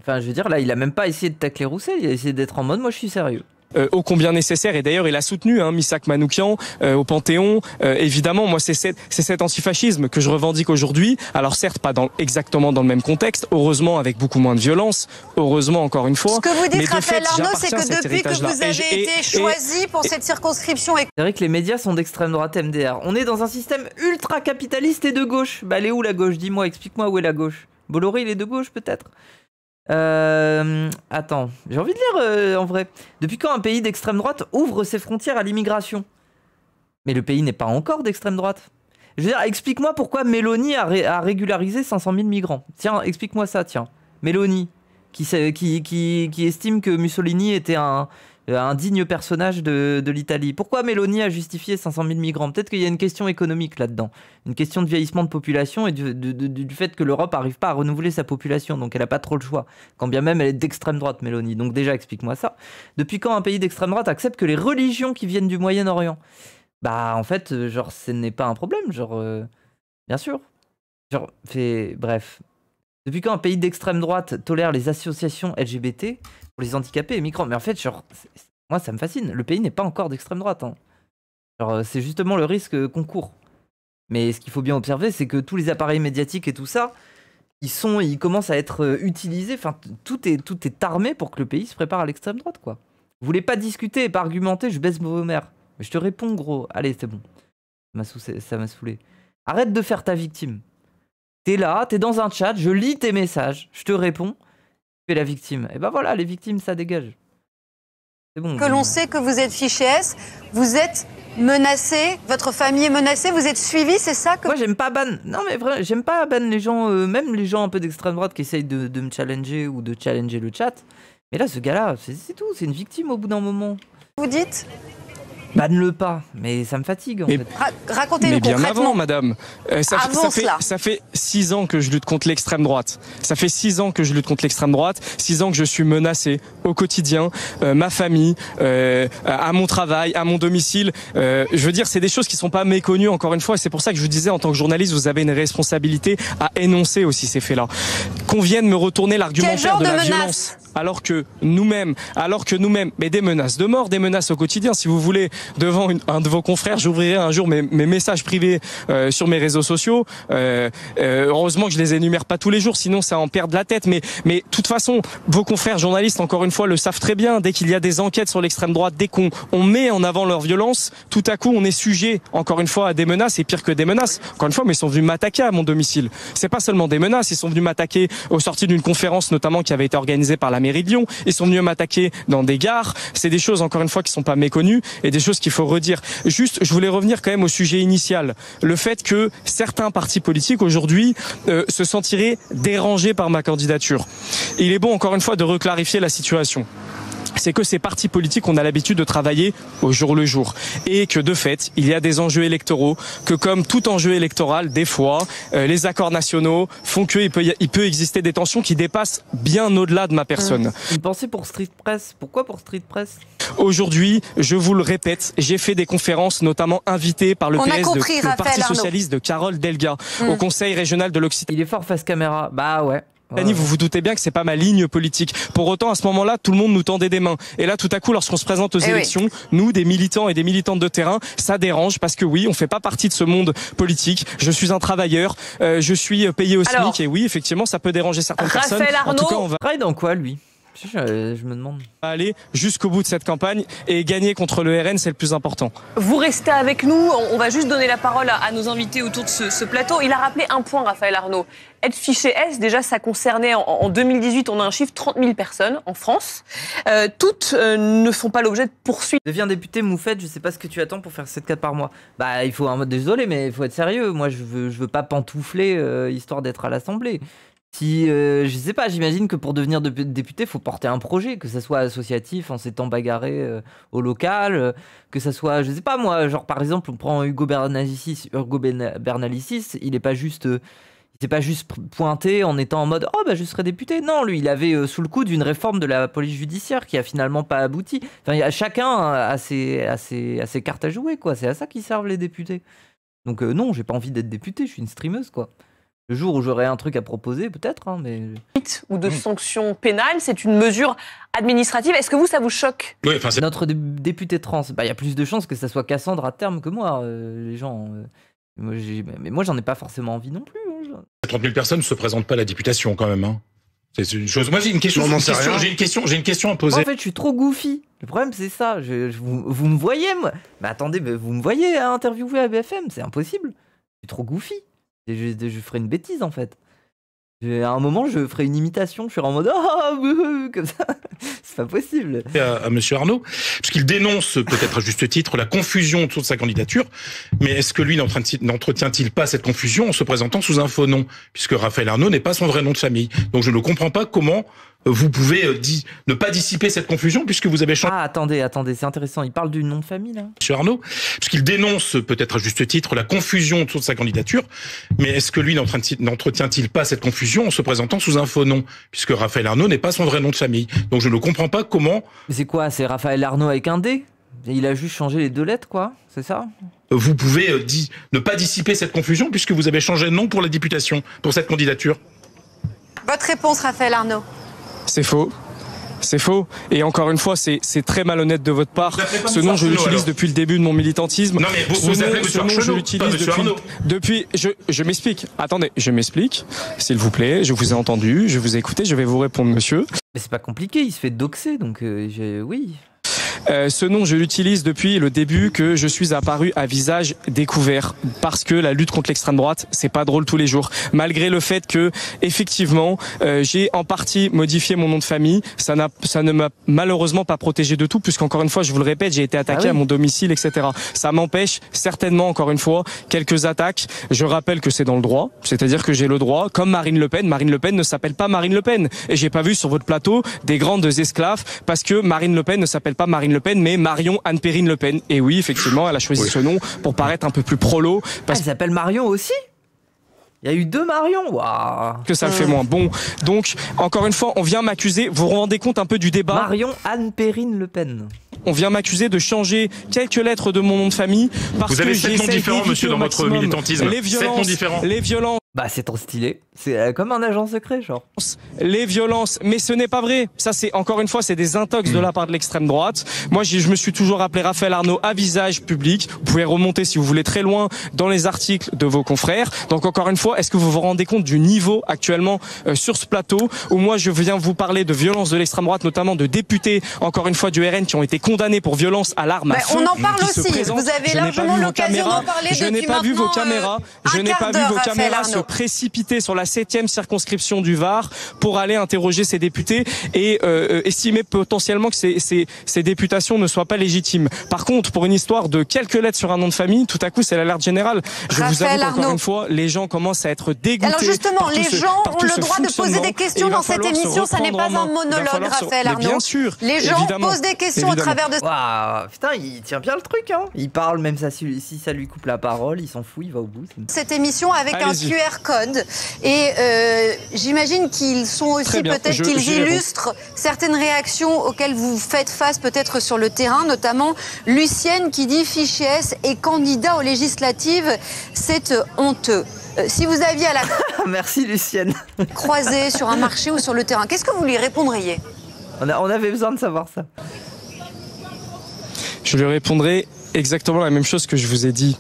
Enfin, je veux dire, là, il a même pas essayé de tacler Roussel, il a essayé d'être en mode, moi je suis sérieux. Ô combien nécessaire, et d'ailleurs il a soutenu Missak Manoukian au Panthéon. Évidemment, moi c'est cet antifascisme que je revendique aujourd'hui. Alors certes pas exactement dans le même contexte, heureusement avec beaucoup moins de violence, heureusement encore une fois. Ce que vous dites, Raphaël Arnaud, c'est que depuis que vous avez été choisi pour cette circonscription... C'est vrai que les médias sont d'extrême droite MDR. On est dans un système ultra capitaliste et de gauche. Bah elle est où la gauche? Dis-moi, explique-moi où est la gauche. Bolloré il est de gauche peut-être? Attends, j'ai envie de lire en vrai. Depuis quand un pays d'extrême droite ouvre ses frontières à l'immigration? Mais le pays n'est pas encore d'extrême droite. Je veux dire, explique-moi pourquoi Mélanie a régularisé 500 000 migrants. Tiens, explique-moi ça, tiens. Mélanie, qui estime que Mussolini était un digne personnage de l'Italie. Pourquoi Mélanie a justifié 500 000 migrants? Peut-être qu'il y a une question économique là-dedans. Une question de vieillissement de population et du fait que l'Europe n'arrive pas à renouveler sa population. Donc elle n'a pas trop le choix. Quand bien même elle est d'extrême droite, Mélanie. Donc déjà, explique-moi ça. Depuis quand un pays d'extrême droite accepte que les religions qui viennent du Moyen-Orient? Bah en fait, genre, ce n'est pas un problème. Genre, bien sûr. Genre, bref. Depuis quand un pays d'extrême droite tolère les associations LGBT pour les handicapés et migrants? Mais en fait, genre, moi ça me fascine. Le pays n'est pas encore d'extrême droite. Hein. Genre, c'est justement le risque qu'on court. Mais ce qu'il faut bien observer, c'est que tous les appareils médiatiques et tout ça, ils commencent à être utilisés. Enfin, tout est armé pour que le pays se prépare à l'extrême droite, quoi. Vous voulez pas discuter et pas argumenter, je baisse vos mères. Mais je te réponds, gros. Allez, c'est bon. Ça m'a saoulé. Arrête de faire ta victime. T'es là, t'es dans un chat, je lis tes messages, je te réponds, tu es la victime. Et ben voilà, les victimes, ça dégage. C'est bon. Que l'on sait que vous êtes fiché S, vous êtes menacé, votre famille est menacée, vous êtes suivi, c'est ça que... Moi, j'aime pas ban. Non, mais vrai, j'aime pas ban les gens, même les gens un peu d'extrême droite qui essayent de me challenger ou de challenger le chat. Mais là, ce gars-là, c'est tout, c'est une victime au bout d'un moment. Vous dites? Banne-le pas, mais ça me fatigue en fait. Racontez-nous bien concrètement. avant, madame. Ça fait 6 ans que je lutte contre l'extrême droite. Ça fait 6 ans que je lutte contre l'extrême droite. 6 ans que je suis menacé au quotidien, ma famille, à mon travail, à mon domicile. Je veux dire, c'est des choses qui sont pas méconnues encore une fois. Et c'est pour ça que je vous disais, en tant que journaliste, vous avez une responsabilité à énoncer aussi ces faits-là. Qu'on vienne me retourner l'argumentaire de la violence. Alors que nous-mêmes, mais des menaces de mort, des menaces au quotidien. Si vous voulez, devant un de vos confrères, j'ouvrirai un jour mes messages privés sur mes réseaux sociaux. Heureusement que je les énumère pas tous les jours, sinon ça en perd la tête. Mais de toute façon, vos confrères journalistes, encore une fois, le savent très bien. Dès qu'il y a des enquêtes sur l'extrême droite, dès qu'on met en avant leur violence, tout à coup, on est sujet, encore une fois, à des menaces. Et pire que des menaces, encore une fois, mais ils sont venus m'attaquer à mon domicile. C'est pas seulement des menaces, ils sont venus m'attaquer aux sorties d'une conférence, notamment qui avait été organisée par la mairie de Lyon. Ils sont venus m'attaquer dans des gares. C'est des choses, encore une fois, qui sont pas méconnues et des choses qu'il faut redire. Juste, je voulais revenir quand même au sujet initial. Le fait que certains partis politiques aujourd'hui se sentiraient dérangés par ma candidature. Il est bon, encore une fois, de reclarifier la situation. C'est que ces partis politiques, on a l'habitude de travailler au jour le jour. Et que de fait, il y a des enjeux électoraux, que comme tout enjeu électoral, des fois, les accords nationaux font qu'il peut exister des tensions qui dépassent bien au-delà de ma personne. Une pensée pour Street Press. Pourquoi pour Street Press? Aujourd'hui, je vous le répète, j'ai fait des conférences, notamment invitées par le le Parti Socialiste de Carole Delga, au Conseil régional de l'Occitanie. Il est fort face caméra. Bah ouais. Vous vous doutez bien que c'est pas ma ligne politique. Pour autant, à ce moment-là, tout le monde nous tendait des mains. Et là, tout à coup, lorsqu'on se présente aux élections, nous, des militants et des militantes de terrain, ça dérange parce que oui, on fait pas partie de ce monde politique. Je suis un travailleur, je suis payé au SMIC et oui, effectivement, ça peut déranger certaines personnes. Arnaud, en tout cas, on va travailler dans quoi, lui? Je me demande. Aller jusqu'au bout de cette campagne et gagner contre le RN, c'est le plus important. Vous restez avec nous. On va juste donner la parole à nos invités autour de ce plateau. Il a rappelé un point, Raphaël Arnaud. Être fiché S, déjà, ça concernait en 2018, on a un chiffre, 30 000 personnes en France. Toutes ne font pas l'objet de poursuites. Deviens député, Moufette, je sais pas ce que tu attends pour faire 7 cas par mois. Bah, il faut un mode désolé, mais il faut être sérieux. Moi, je veux pas pantoufler histoire d'être à l'Assemblée. Si, je sais pas, j'imagine que pour devenir député, il faut porter un projet, que ça soit associatif, en s'étant bagarré au local, que ça soit, je sais pas moi, genre par exemple, on prend Hugo Bernalicis, il est pas juste... il s'est pas juste pointé en étant en mode « Oh, bah je serai député ». Non, lui, il avait sous le coude une réforme de la police judiciaire qui a finalement pas abouti. Enfin, chacun a ses cartes à jouer, quoi. C'est à ça qu'ils servent les députés. Donc non, j'ai pas envie d'être député, je suis une streameuse, quoi. Le jour où j'aurai un truc à proposer, peut-être, hein, mais... Ou de sanctions pénales, c'est une mesure administrative. Est-ce que ça vous choque? Oui, notre député trans, bah, y a plus de chances que ça soit Cassandre à terme que moi, les gens. Mais moi, j'en ai pas forcément envie non plus. 30 000 personnes ne se présentent pas à la députation, quand même. Hein. C'est une chose... Moi, j'ai une question, j'ai une question à poser. Moi, en fait, je suis trop goofy. Le problème, c'est ça. Vous me voyez, moi. Mais attendez, vous me voyez à interviewer à BFM, c'est impossible. Je suis trop goofy. Je ferai une bêtise en fait. À un moment, je ferai une imitation. Je serai en mode comme ça. C'est pas possible. À Monsieur Arnaud, puisqu'il dénonce peut-être à juste titre la confusion autour de sa candidature, mais est-ce que lui n'entretient-il pas cette confusion en se présentant sous un faux nom, puisque Raphaël Arnaud n'est pas son vrai nom de famille. Donc je ne comprends pas comment vous pouvez ne pas dissiper cette confusion puisque vous avez changé. Ah, attendez, c'est intéressant. Il parle du nom de famille, là. Monsieur Arnaud, puisqu'il dénonce peut-être à juste titre la confusion autour de sa candidature, mais est-ce que lui n'entretient-il pas cette confusion en se présentant sous un faux nom, puisque Raphaël Arnaud n'est pas son vrai nom de famille. Donc je ne comprends pas comment... Mais c'est quoi? C'est Raphaël Arnaud avec un D? Il a juste changé les 2 lettres, quoi. C'est ça? Vous pouvez ne pas dissiper cette confusion puisque vous avez changé de nom pour la députation, pour cette candidature. Votre réponse, Raphaël Arnaud? C'est faux. C'est faux. Et encore une fois, c'est très malhonnête de votre part. Ce nom, je l'utilise depuis le début de mon militantisme. Non, mais vous appelez M. Arnaud, je l'utilise depuis... Je m'explique. Attendez, je m'explique. S'il vous plaît, je vous ai entendu, je vous ai écouté, je vais vous répondre, monsieur. Mais c'est pas compliqué, il se fait doxer, donc oui. Ce nom, je l'utilise depuis le début que je suis apparu à visage découvert parce que la lutte contre l'extrême droite, c'est pas drôle tous les jours. Malgré le fait que, effectivement, j'ai en partie modifié mon nom de famille, ça ne m'a malheureusement pas protégé de tout puisqu'encore une fois, je vous le répète, j'ai été attaqué à mon domicile, etc. Ça m'empêche certainement, encore une fois, quelques attaques. Je rappelle que c'est dans le droit, c'est-à-dire que j'ai le droit, comme Marine Le Pen. Marine Le Pen ne s'appelle pas Marine Le Pen. Et j'ai pas vu sur votre plateau des grandes esclaves parce que Marine Le Pen ne s'appelle pas Marine Le Pen, mais Marion Anne-Perrine Le Pen. Et oui, effectivement, elle a choisi ce nom pour paraître un peu plus prolo. Elle s'appelle Marion aussi? Il y a eu 2 Marion, waouh. Que ça le fait moins. Bon, donc, encore une fois, on vient m'accuser, vous vous rendez compte un peu du débat? Marion Anne-Perrine Le Pen. On vient m'accuser de changer quelques lettres de mon nom de famille parce que j'ai 7 noms différents, monsieur, dans votre militantisme. Les violences. Bah, c'est trop stylé. C'est comme un agent secret, genre. Les violences, mais ce n'est pas vrai. Ça, c'est encore une fois, c'est des intox de la part de l'extrême droite. Moi, je me suis toujours appelé Raphaël Arnaud à visage public. Vous pouvez remonter, si vous voulez, très loin dans les articles de vos confrères. Donc, encore une fois, est-ce que vous vous rendez compte du niveau actuellement sur ce plateau où moi, je viens vous parler de violences de l'extrême droite, notamment de députés, encore une fois, du RN qui ont été condamnés pour violence à l'arme à feu. On en parle aussi. Vous avez largement l'occasion d'en parler depuis maintenant. Je n'ai pas vu vos caméras. Je n'ai pas vu vos caméras se précipiter sur la 7e circonscription du Var pour aller interroger ces députés et estimer potentiellement que ces députations ne soient pas légitimes. Par contre, pour une histoire de quelques lettres sur un nom de famille, tout à coup, c'est l'alerte générale. Je vous avoue qu'encore une fois, les gens commencent à être dégoûtés. Alors justement, les gens ont le droit de poser des questions dans cette émission. Ça n'est pas un monologue, Raphaël Arnaud. Bien sûr. Les gens posent des questions à travers de... Waouh, putain, il tient bien le truc, hein. Il parle, même si ça lui coupe la parole, il s'en fout, il va au bout. Cette émission avec un QR code. Et j'imagine qu'ils sont aussi peut-être qu'ils illustrent certaines réactions auxquelles vous faites face peut-être sur le terrain, notamment Lucienne qui dit fichier S et candidat aux législatives, c'est honteux. Si vous aviez à la merci Lucienne croisée sur un marché ou sur le terrain, qu'est-ce que vous lui répondriez? On avait besoin de savoir ça. Je lui répondrai exactement la même chose que je vous ai dit.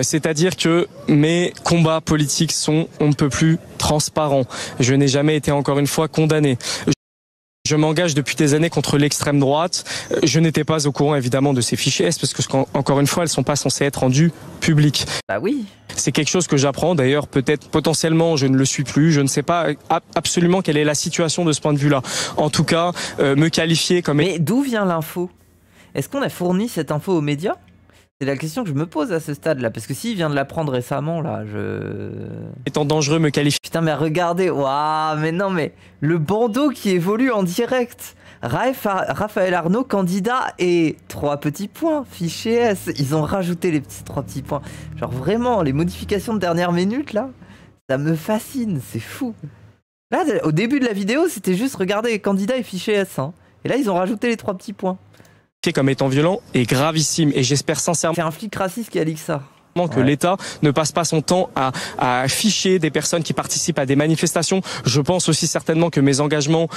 C'est-à-dire que mes combats politiques sont on ne peut plus transparents. Je n'ai jamais été encore une fois condamné. Je m'engage depuis des années contre l'extrême droite. Je n'étais pas au courant évidemment de ces fichiers S parce que encore une fois, elles sont pas censées être rendues publiques. Bah oui. C'est quelque chose que j'apprends. D'ailleurs, peut-être potentiellement, je ne le suis plus. Je ne sais pas absolument quelle est la situation de ce point de vue-là. En tout cas, me qualifier comme... Mais d'où vient l'info? Est-ce qu'on a fourni cette info aux médias? C'est la question que je me pose à ce stade-là, parce que s'il vient de l'apprendre récemment, là, étant dangereux, me qualifie. Putain, mais regardez, waouh, mais non, mais le bandeau qui évolue en direct. Raphaël Arnaud, candidat et 3 petits points, fichier S. Ils ont rajouté les 3 petits points. Genre vraiment, les modifications de dernière minute, là, ça me fascine, c'est fou. Là, au début de la vidéo, c'était juste regarder candidat et fichier S. Hein. Et là, ils ont rajouté les 3 petits points. Comme étant violent est gravissime et j'espère sincèrement c'est un flic raciste qui a dit que ça. Que l'État ne passe pas son temps à afficher des personnes qui participent à des manifestations. Je pense aussi certainement que mes engagements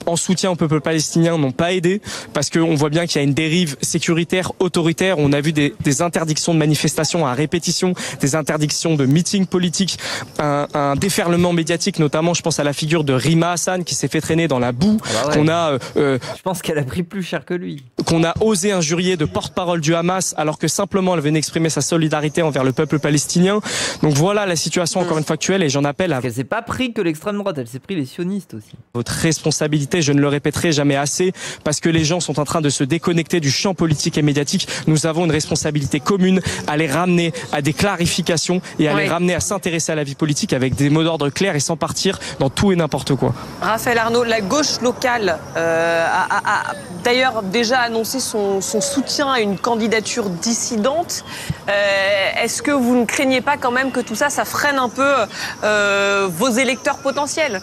en soutien au peuple palestinien n'ont pas aidé parce qu'on voit bien qu'il y a une dérive sécuritaire, autoritaire. On a vu des interdictions de manifestations à répétition, des interdictions de meetings politiques, un déferlement médiatique, notamment je pense à la figure de Rima Hassan qui s'est fait traîner dans la boue, qu'on a... je pense qu'elle a pris plus cher que lui. Qu'on a osé injurier de porte-parole du Hamas alors que simplement elle venait exprimer sa solidarité envers le peuple palestinien. Donc voilà la situation encore une fois actuelle et j'en appelle à... Elle s'est pas pris que l'extrême droite, elle s'est pris les sionistes aussi. Votre responsabilité, je ne le répéterai jamais assez, parce que les gens sont en train de se déconnecter du champ politique et médiatique. Nous avons une responsabilité commune à les ramener à des clarifications et à les ramener à s'intéresser à la vie politique avec des mots d'ordre clairs et sans partir dans tout et n'importe quoi. Raphaël Arnaud, la gauche locale a d'ailleurs déjà annoncé son soutien à une candidature dissidente. Est-ce que vous ne craignez pas quand même que tout ça, ça freine un peu vos électeurs potentiels ?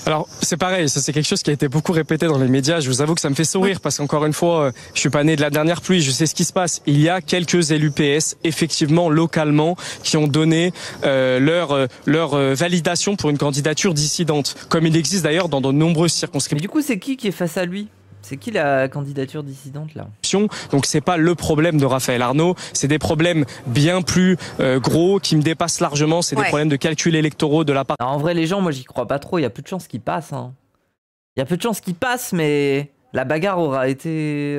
Alors c'est pareil, ça c'est quelque chose qui a été beaucoup répété dans les médias. Je vous avoue que ça me fait sourire parce qu'encore une fois, je suis pas né de la dernière pluie, je sais ce qui se passe. Il y a quelques élus PS, effectivement, localement, qui ont donné leur validation pour une candidature dissidente, comme il existe d'ailleurs dans de nombreuses circonscriptions. Mais du coup, c'est qui est face à lui ? C'est qui la candidature dissidente là ? Donc c'est pas le problème de Raphaël Arnaud, c'est des problèmes bien plus gros qui me dépassent largement, c'est des problèmes de calculs électoraux de la part... Alors, en vrai, les gens, moi j'y crois pas trop, il y a peu de chances qu'ils passent. Hein. Il y a peu de chances qu'ils passent, mais la bagarre aura été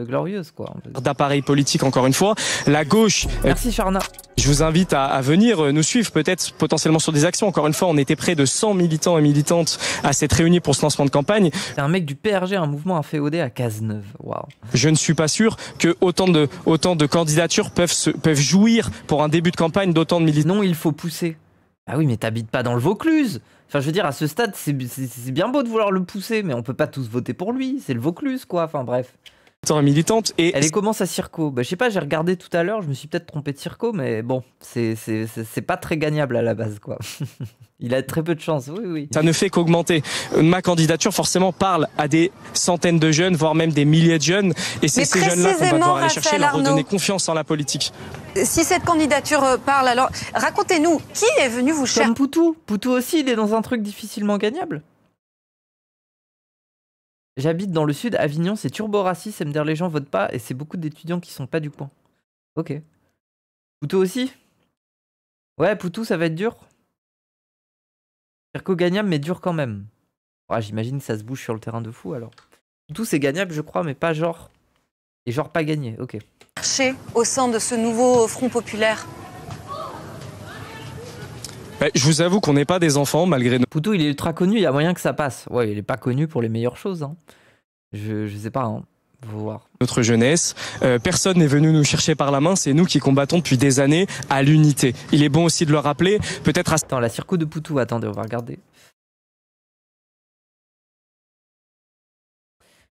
glorieuse, quoi. D'appareil politique, encore une fois. La gauche... Merci Charna. Je vous invite à venir nous suivre, peut-être potentiellement sur des actions. Encore une fois, on était près de 100 militants et militantes à s'être réunis pour ce lancement de campagne. C'est un mec du PRG, un mouvement inféodé à Cazeneuve. Waouh. Je ne suis pas sûr que autant de candidatures peuvent jouir pour un début de campagne d'autant de militants. Non, il faut pousser. Ah oui, mais t'habites pas dans le Vaucluse. Enfin, je veux dire, à ce stade, c'est bien beau de vouloir le pousser, mais on peut pas tous voter pour lui. C'est le Vaucluse, quoi. Enfin, bref. Militante et elle est comment sa circo? Bah, je sais pas, j'ai regardé tout à l'heure, je me suis peut-être trompé de circo, mais bon, c'est pas très gagnable à la base, quoi. Il a très peu de chance, oui. Ça ne fait qu'augmenter. Ma candidature forcément parle à des centaines de jeunes, voire même des milliers de jeunes, et c'est ces jeunes-là qu'on va devoir aller chercher, leur redonner confiance en la politique. Si cette candidature parle, alors racontez-nous, qui est venu vous chercher? Comme Poutou. Poutou aussi, il est dans un truc difficilement gagnable. J'habite dans le sud, Avignon, c'est turbo raciste, MDR les gens votent pas et c'est beaucoup d'étudiants qui sont pas du coin. Ok. Poutou aussi? Ouais, Poutou, ça va être dur. Circo gagnable, mais dur quand même. Ouais, j'imagine que ça se bouge sur le terrain de fou alors. Poutou, c'est gagnable, je crois, mais pas genre. Et genre pas gagné, ok. Au sein de ce nouveau Front Populaire. Je vous avoue qu'on n'est pas des enfants malgré nous. Poutou, il est ultra connu, il y a moyen que ça passe. Ouais, il est pas connu pour les meilleures choses. Hein. Je sais pas, hein. Faut voir. Notre jeunesse, personne n'est venu nous chercher par la main, c'est nous qui combattons depuis des années à l'unité. Il est bon aussi de le rappeler, peut-être à... Attends, la circo de Poutou, attendez, on va regarder.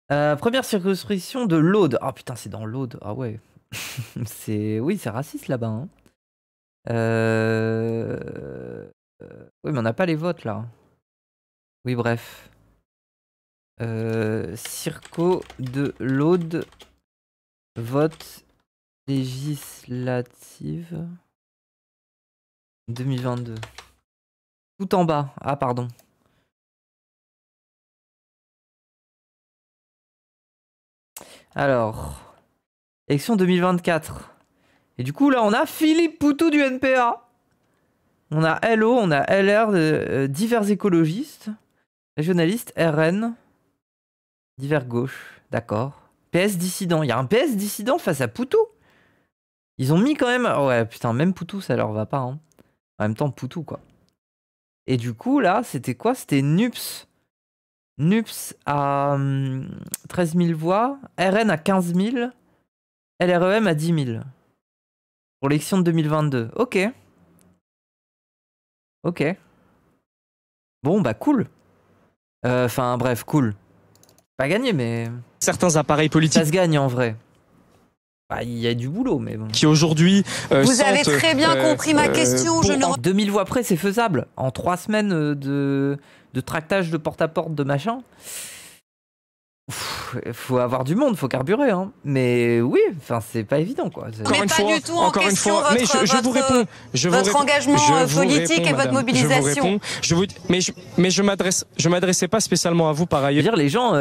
Première circonscription de l'Aude. Ah putain, c'est dans l'Aude. Ah ouais. Oui, c'est raciste là-bas. Hein. Oui, mais on n'a pas les votes là. Oui, bref. Circo de l'Aude. Vote législative 2022. Tout en bas. Ah, pardon. Alors, élection 2024. Et du coup, là, on a Philippe Poutou du NPA. On a LO, on a LR, divers écologistes, régionalistes, RN, divers gauche. D'accord. PS dissident. Il y a un PS dissident face à Poutou. Ils ont mis quand même... Ouais, putain, même Poutou, ça leur va pas. Hein. En même temps, Poutou, quoi. Et du coup, là, c'était quoi? C'était NUPS. NUPS à 13 000 voix. RN à 15 000. LREM à 10 000. Pour l'élection de 2022. Ok. Ok. Bon, bah cool. Enfin, bref, cool. Pas gagné, mais... Certains appareils politiques... Ça se gagne en vrai. Bah, il y a du boulot, mais bon. Qui aujourd'hui... Vous avez très bien compris ma question. Je ne... 2000 voix près, c'est faisable. En 3 semaines de tractage de porte-à-porte de machin... Faut avoir du monde, faut carburer, hein. Mais oui, enfin c'est pas évident quoi. Mais pas du tout en question votre engagement politique et votre mobilisation. Mais je m'adressais pas spécialement à vous par ailleurs. Je veux dire, les gens,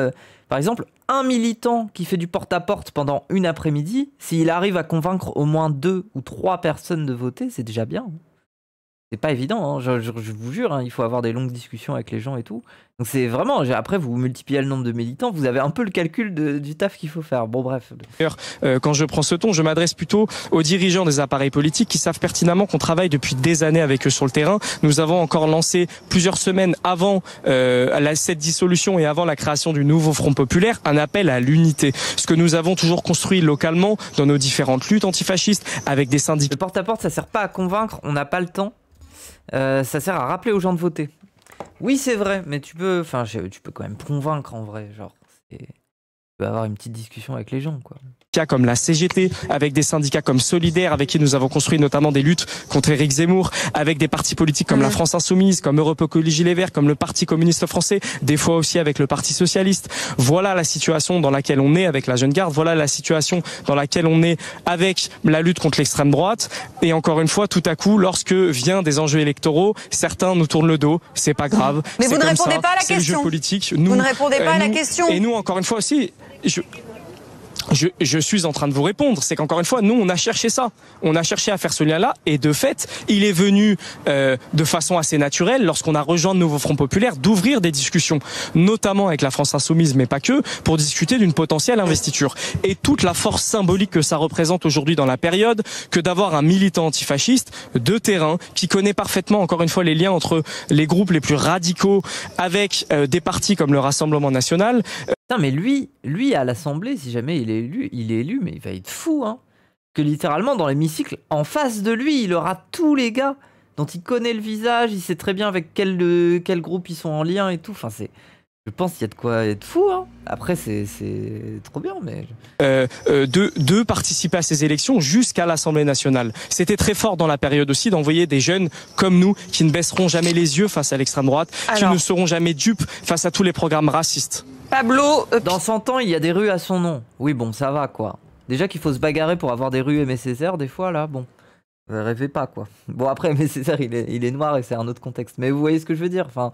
par exemple, un militant qui fait du porte-à-porte pendant une après-midi, s'il arrive à convaincre au moins 2 ou 3 personnes de voter, c'est déjà bien. C'est pas évident, hein. Je vous jure, hein, il faut avoir des longues discussions avec les gens et tout. Donc c'est vraiment, après vous multipliez le nombre de militants, vous avez un peu le calcul du taf qu'il faut faire. Bon bref. Quand je prends ce ton, je m'adresse plutôt aux dirigeants des appareils politiques qui savent pertinemment qu'on travaille depuis des années avec eux sur le terrain. Nous avons encore lancé plusieurs semaines avant cette dissolution et avant la création du nouveau Front Populaire un appel à l'unité. Ce que nous avons toujours construit localement dans nos différentes luttes antifascistes avec des syndicats. Le porte-à-porte, ça sert pas à convaincre, on n'a pas le temps. Ça sert à rappeler aux gens de voter. Oui, c'est vrai, mais tu peux quand même convaincre en vrai. Genre, tu peux avoir une petite discussion avec les gens, quoi. Comme la CGT, avec des syndicats comme Solidaire, avec qui nous avons construit notamment des luttes contre Éric Zemmour, avec des partis politiques comme la France Insoumise, comme Europe Écologie Les Verts, comme le Parti communiste français, des fois aussi avec le Parti socialiste. Voilà la situation dans laquelle on est avec la Jeune Garde, voilà la situation dans laquelle on est avec la lutte contre l'extrême droite. Et encore une fois, tout à coup, lorsque vient des enjeux électoraux, certains nous tournent le dos, c'est pas grave. Mais vous ne répondez pas à la question. C'est le jeu politique. Vous ne répondez pas à la question. Et nous, encore une fois aussi, je suis en train de vous répondre, c'est qu'encore une fois, nous, on a cherché ça. On a cherché à faire ce lien-là, et de fait, il est venu de façon assez naturelle, lorsqu'on a rejoint le nouveau Front Populaire, d'ouvrir des discussions, notamment avec la France Insoumise, mais pas que, pour discuter d'une potentielle investiture. Et toute la force symbolique que ça représente aujourd'hui dans la période, que d'avoir un militant antifasciste de terrain, qui connaît parfaitement, encore une fois, les liens entre les groupes les plus radicaux avec des partis comme le Rassemblement National. Putain, mais lui à l'Assemblée, si jamais il est élu, mais il va être fou, hein. Que littéralement, dans l'hémicycle, en face de lui, il aura tous les gars dont il connaît le visage, il sait très bien avec quel groupe ils sont en lien et tout. Enfin, je pense qu'il y a de quoi être fou, hein. Après, c'est trop bien, mais... de participer à ces élections jusqu'à l'Assemblée nationale. C'était très fort dans la période aussi d'envoyer des jeunes comme nous qui ne baisseront jamais les yeux face à l'extrême droite, qui ne seront jamais dupes face à tous les programmes racistes. Pablo, dans 100 ans, il y a des rues à son nom. Oui, bon, ça va, quoi. Déjà qu'il faut se bagarrer pour avoir des rues Aimé Césaire, des fois, là, bon. Rêvez pas, quoi. Bon, après, Aimé Césaire, il est noir et c'est un autre contexte. Mais vous voyez ce que je veux dire. Enfin,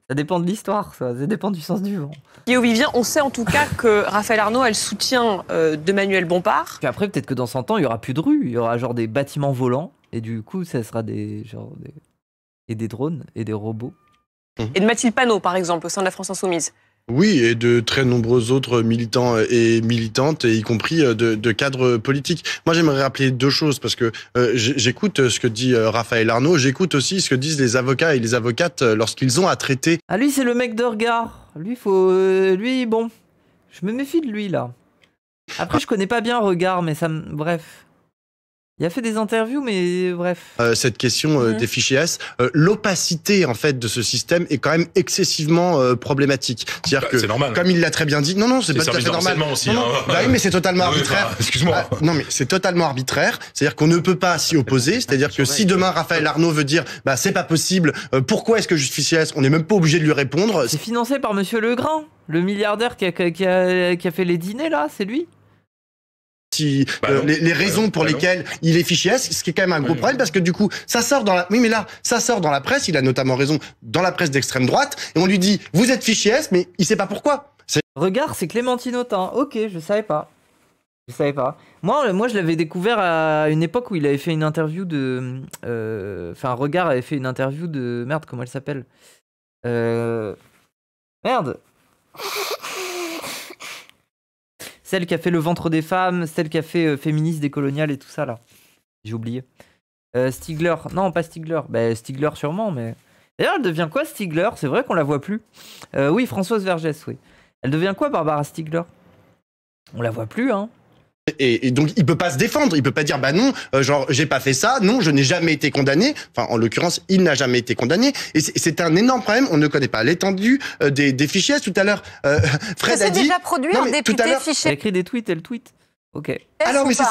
ça dépend de l'histoire, ça dépend du sens du vent. Guillaume Vivien, on sait en tout cas que Raphaël Arnaud a le soutien de Manuel Bompard. Puis après, peut-être que dans 100 ans, il y aura plus de rues. Il y aura genre des bâtiments volants. Et du coup, ça sera des drones et des robots. Et de Mathilde Panot, par exemple, au sein de la France Insoumise. Oui, et de très nombreux autres militants et militantes, y compris de cadres politiques. Moi, j'aimerais rappeler deux choses, parce que j'écoute ce que dit Raphaël Arnaud, j'écoute aussi ce que disent les avocats et les avocates lorsqu'ils ont à traiter. Ah, lui, c'est le mec de regard. Lui, bon, je me méfie de lui, là. Après, je connais pas bien Regard, mais ça me... Bref. Il a fait des interviews, mais bref. Cette question des fichiers S, l'opacité en fait de ce système est quand même excessivement problématique. C'est-à-dire que, normal. Comme il l'a très bien dit, non, c'est pas tout à fait normal. Aussi, non, bah oui, mais c'est totalement arbitraire. Excuse-moi. Non, mais c'est totalement arbitraire. C'est-à-dire qu'on ne peut pas s'y opposer. C'est-à-dire que si demain Raphaël Arnaud veut dire, bah c'est pas possible, pourquoi est-ce que juste fichier S, on n'est même pas obligé de lui répondre. C'est financé par Monsieur Legrand, le milliardaire qui a fait les dîners là, c'est lui. Les raisons pour lesquelles il est fiché S, ce qui est quand même un gros problème, parce que du coup, ça sort dans la... Oui, mais là, ça sort dans la presse, il a notamment raison, dans la presse d'extrême droite, et on lui dit, vous êtes fiché S, mais il sait pas pourquoi. Regard, c'est Clémentine Autain. Ok, je savais pas. Moi, je l'avais découvert à une époque où il avait fait une interview de... Enfin, Regard avait fait une interview de... Merde, comment elle s'appelle Merde. Celle qui a fait Le ventre des femmes, celle qui a fait Féministe décoloniale et tout ça, là. J'ai oublié. Stigler. Non, pas Stigler. Stigler sûrement, mais... D'ailleurs, elle devient quoi, Stigler? C'est vrai qu'on la voit plus. Oui, Françoise Vergès, oui. Elle devient quoi, Barbara Stigler? On la voit plus, hein. Et donc, il peut pas se défendre. Il peut pas dire, bah non, genre, j'ai pas fait ça. Non, je n'ai jamais été condamné. Enfin, en l'occurrence, il n'a jamais été condamné. Et c'est un énorme problème. On ne connaît pas l'étendue des fichiers. Tout à l'heure, Fred a dit... C'est déjà produit un député fiché. Elle a écrit des tweets, elle tweet. Ok. Alors, mais c'est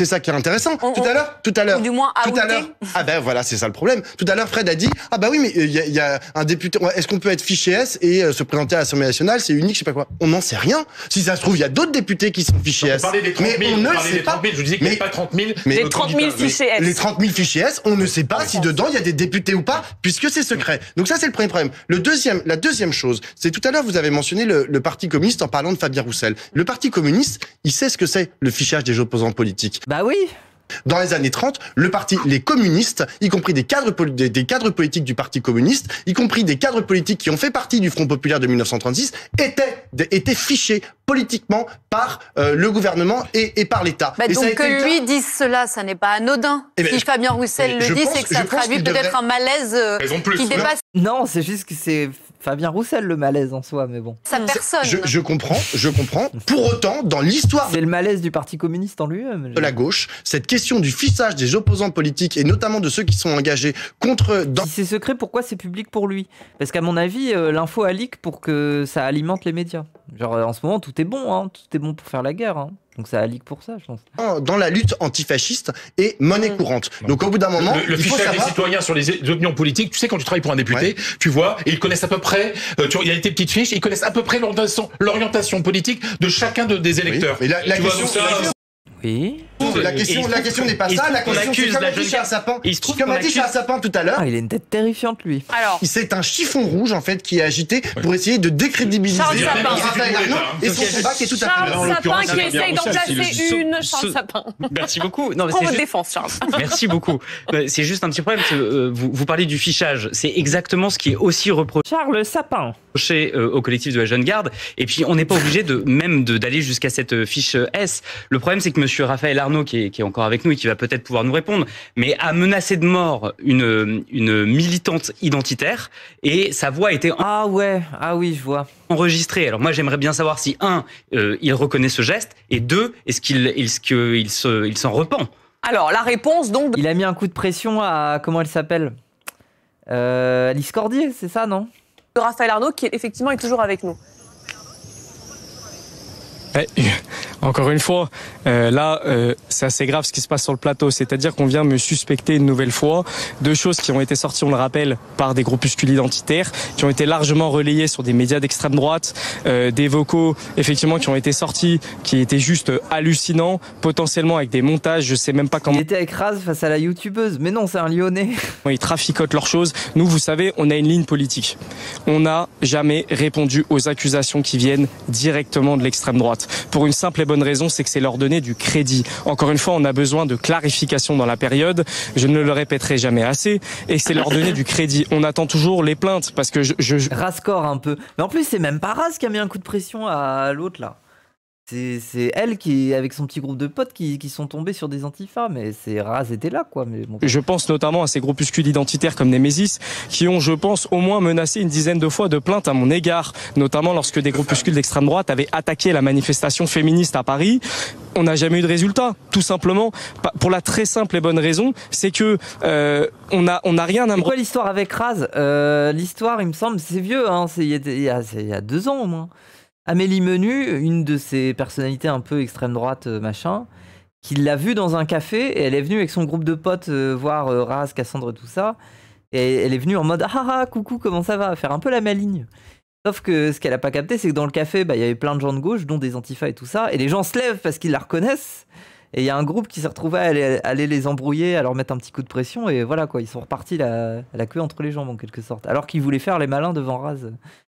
ça qui est intéressant. Tout à l'heure. Ou du moins, tout à l'heure. Ah ben voilà, c'est ça le problème. Tout à l'heure, Fred a dit, ah bah oui, mais il y a un député. Est-ce qu'on peut être fiché S et se présenter à l'Assemblée nationale? C'est unique, je sais pas quoi. On n'en sait rien. Si ça se trouve, il y a d'autres députés qui sont fichés S. Mais on ne sait pas. Je vous disais qu'il n'y avait pas 30 000. Les 30 000 fichiers S. Les 30 000 fichiers S, on ne sait pas si dedans il y a des députés ou pas, puisque c'est secret. Donc ça, c'est le premier problème. La deuxième chose, c'est tout à l'heure, vous avez mentionné le Parti communiste en parlant de Fabien Roussel. Le Parti communiste, il sait ce que c'est le fichage des opposants politiques. Bah oui. Dans les années 30, les communistes, y compris des cadres politiques du Parti communiste, y compris des cadres politiques qui ont fait partie du Front populaire de 1936, étaient fichés politiquement par le gouvernement et par l'État. Bah donc que lui dise cela, ça n'est pas anodin. Si Fabien Roussel le dit, c'est que ça traduit peut-être un malaise qui dépasse... Non, c'est juste que c'est Fabien Roussel le malaise en soi, mais bon. Sa personne. Je comprends. Pour autant, dans l'histoire... C'est le malaise du Parti communiste en lui-même. De la gauche, cette question du fichage des opposants politiques et notamment de ceux qui sont engagés contre... Si c'est secret, pourquoi c'est public pour lui? Parce qu'à mon avis, l'info a leak pour que ça alimente les médias. Genre en ce moment, tout est bon, hein. Tout est bon pour faire la guerre. Hein. Donc ça a leak pour ça, je pense. Dans la lutte antifasciste et monnaie courante. Donc au bout d'un moment, le fichage des citoyens sur les opinions politiques, tu sais, quand tu travailles pour un député, tu vois, et ils connaissent à peu près, il y a des petites fiches, ils connaissent à peu près l'orientation politique de chacun des électeurs. Oui, mais la question... Oui. La question n'est pas ça. La question, c'est comme a dit Charles Sapin. Comme a dit Charles Sapin tout à l'heure. Il a une tête terrifiante, lui. Alors, c'est un chiffon rouge, en fait, qui est agité pour essayer de décrédibiliser Raphaël Arnaud et son combat qui est tout à fait... Charles Sapin qui essaye d'en placer une. Charles Sapin. Merci beaucoup. Non, Prends votre défense, Charles. Merci beaucoup. C'est juste un petit problème. Vous parlez du fichage. C'est exactement ce qui est aussi reproché. Charles Sapin. Au collectif de la Jeune Garde. Et puis, on n'est pas obligé d'aller jusqu'à cette fiche S. Le problème, c'est que monsieur Raphaël Arnaud, qui est encore avec nous et qui va peut-être pouvoir nous répondre, mais a menacé de mort une militante identitaire et sa voix a été oui, je vois, enregistrée. Alors moi, j'aimerais bien savoir si il reconnaît ce geste et deux, est-ce qu'il s'en repent? Alors la réponse donc. Il a mis un coup de pression à comment elle s'appelle, Alice Cordier, c'est ça, non? Raphaël Arnaud qui effectivement est toujours avec nous. Encore une fois, c'est assez grave ce qui se passe sur le plateau. C'est-à-dire qu'on vient me suspecter une nouvelle fois de choses qui ont été sorties, on le rappelle, par des groupuscules identitaires, qui ont été largement relayées sur des médias d'extrême droite, des vocaux, effectivement, qui ont été sortis, qui étaient juste hallucinants, potentiellement avec des montages, je sais même pas comment... Il était avec Raz face à la youtubeuse, mais non, c'est un Lyonnais. Ils traficotent leurs choses. Nous, vous savez, on a une ligne politique. On n'a jamais répondu aux accusations qui viennent directement de l'extrême droite. Pour une simple et bonne raison, c'est que c'est leur donner du crédit. Encore une fois, on a besoin de clarification dans la période. Je ne le répéterai jamais assez. Et c'est leur donner du crédit. On attend toujours les plaintes parce que Rascore un peu. Mais en plus, c'est même pas Raz qui a mis un coup de pression à l'autre là. C'est elle qui, avec son petit groupe de potes, qui sont tombés sur des antifas, mais Raz était là, quoi. Mais bon. Je pense notamment à ces groupuscules identitaires comme Némésis, qui ont, je pense, au moins menacé une dizaine de fois de plaintes à mon égard, notamment lorsque des groupuscules d'extrême droite avaient attaqué la manifestation féministe à Paris. On n'a jamais eu de résultat, tout simplement, pour la très simple et bonne raison, c'est que on a rien à... C'est quoi l'histoire avec Raz? L'histoire, il me semble, c'est vieux, hein, il y a 2 ans au moins. Amélie Menu, une de ces personnalités un peu extrême droite, machin, qui l'a vue dans un café et elle est venue avec son groupe de potes voir Raz, Cassandre, tout ça. Et elle est venue en mode coucou, comment ça va? Faire un peu la maligne. Sauf que ce qu'elle a pas capté, c'est que dans le café, il y avait plein de gens de gauche, dont des antifas et tout ça. Et les gens se lèvent parce qu'ils la reconnaissent. Et il y a un groupe qui s'est retrouvé à aller les embrouiller, à leur mettre un petit coup de pression. Et voilà, quoi, ils sont repartis la queue entre les jambes en quelque sorte. Alors qu'ils voulaient faire les malins devant Raz.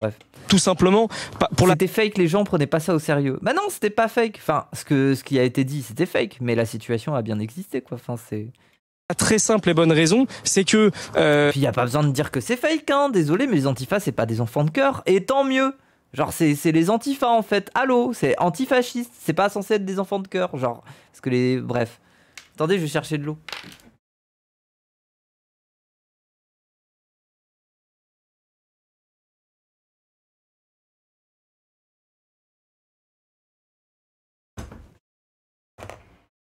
Bref. Tout simplement, c'était fake, les gens prenaient pas ça au sérieux. Bah non, c'était pas fake. Enfin, ce qui a été dit, c'était fake, mais la situation a bien existé, quoi. Enfin, c'est... La très simple et bonne raison, c'est que... Puis y a pas besoin de dire que c'est fake, hein. Désolé, mais les antifas, c'est pas des enfants de cœur. Et tant mieux. Genre, c'est les antifas, en fait. Allô, c'est antifasciste. C'est pas censé être des enfants de cœur. Genre, parce que les... Bref. Attendez, je vais chercher de l'eau.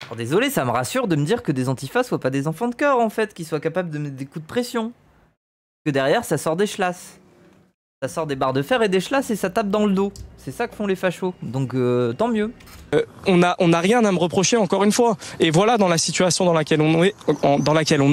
Alors désolé, ça me rassure de me dire que des antifas soient pas des enfants de cœur en fait, qu'ils soient capables de mettre des coups de pression. Que derrière ça sort des chlasses. Ça sort des barres de fer et des chlasses et ça tape dans le dos. C'est ça que font les fachos. Donc tant mieux. On n'a rien à me reprocher encore une fois. Et voilà dans la situation dans laquelle on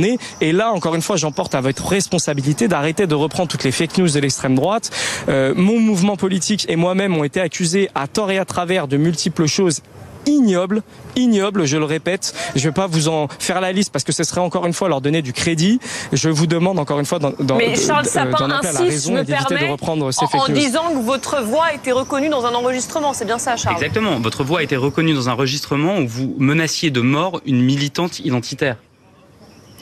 est. Et là encore une fois, j'emporte à votre responsabilité d'arrêter de reprendre toutes les fake news de l'extrême droite. Mon mouvement politique et moi-même ont été accusés à tort et à travers de multiples choses ignobles, je le répète. Je ne vais pas vous en faire la liste parce que ce serait encore une fois leur donner du crédit. Je vous demande encore une fois Mais Charles Sapin insiste, me permet, de reprendre ces fake en news. disant que votre voix a été reconnue dans un enregistrement. C'est bien ça, Charles? Exactement. Votre voix a été reconnue dans un enregistrement où vous menaciez de mort une militante identitaire.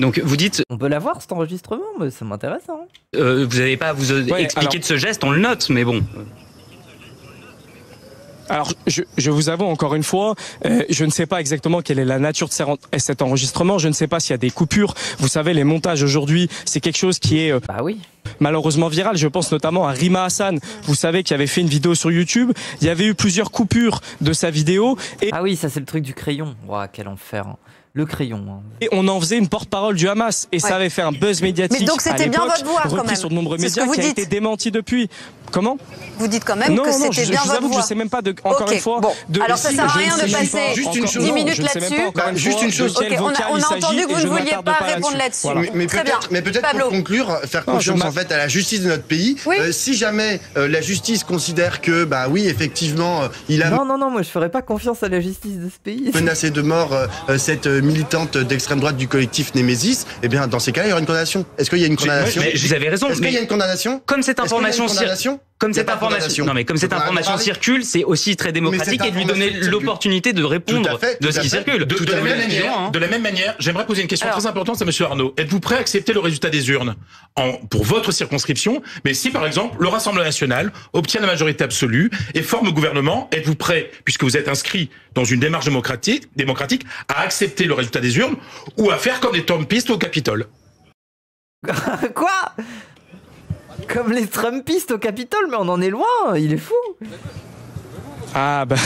Donc vous dites... On peut l'avoir cet enregistrement, mais ça m'intéresse. Hein. Vous n'avez pas à vous expliquer de ce geste, on le note, mais bon... Alors, je vous avoue encore une fois, je ne sais pas exactement quelle est la nature de cet enregistrement. Je ne sais pas s'il y a des coupures. Vous savez, les montages aujourd'hui, c'est quelque chose qui est malheureusement viral. Je pense notamment à Rima Hassan. Vous savez, qui avait fait une vidéo sur YouTube. Il y avait eu plusieurs coupures de sa vidéo. Ah oui, ça c'est le truc du crayon. Ouah, quel enfer. Hein. Le crayon. Hein. Et on en faisait une porte-parole du Hamas. Et ça avait fait un buzz médiatique. Mais donc c'était bien votre voix quand même. Sur de nombreux médias, qui a été démenti depuis. Comment? Vous dites quand même que c'était bien votre voix. Je vous avoue que je ne sais même pas encore une fois. Alors ça sert à rien de passer 10 minutes là-dessus. Juste une chose. On a entendu que vous ne vouliez pas répondre là-dessus. Mais peut-être pour conclure, faire confiance en fait à la justice de notre pays. Si jamais la justice considère que, bah oui, effectivement, il a... Non, moi je ferais pas confiance à la justice de ce pays. Menacé de mort cette militante d'extrême droite du collectif Némésis, eh bien dans ces cas-là, il y aura une condamnation. Est-ce qu'il y a une condamnation? Vous avez raison. Est-ce qu'il y a une condamnation? Comme cette information circule, c'est aussi très démocratique et de lui donner l'opportunité de répondre de ce qui circule. De la même manière, j'aimerais poser une question très importante à monsieur Arnaud. Êtes-vous prêt à accepter le résultat des urnes pour votre circonscription? Mais si par exemple le Rassemblement national obtient la majorité absolue et forme le gouvernement, êtes-vous prêt, puisque vous êtes inscrit dans une démarche démocratique, à accepter le résultat des urnes ou à faire comme les Trumpistes au Capitole? Quoi? Comme les Trumpistes au Capitole, mais on en est loin, il est fou. Ah bah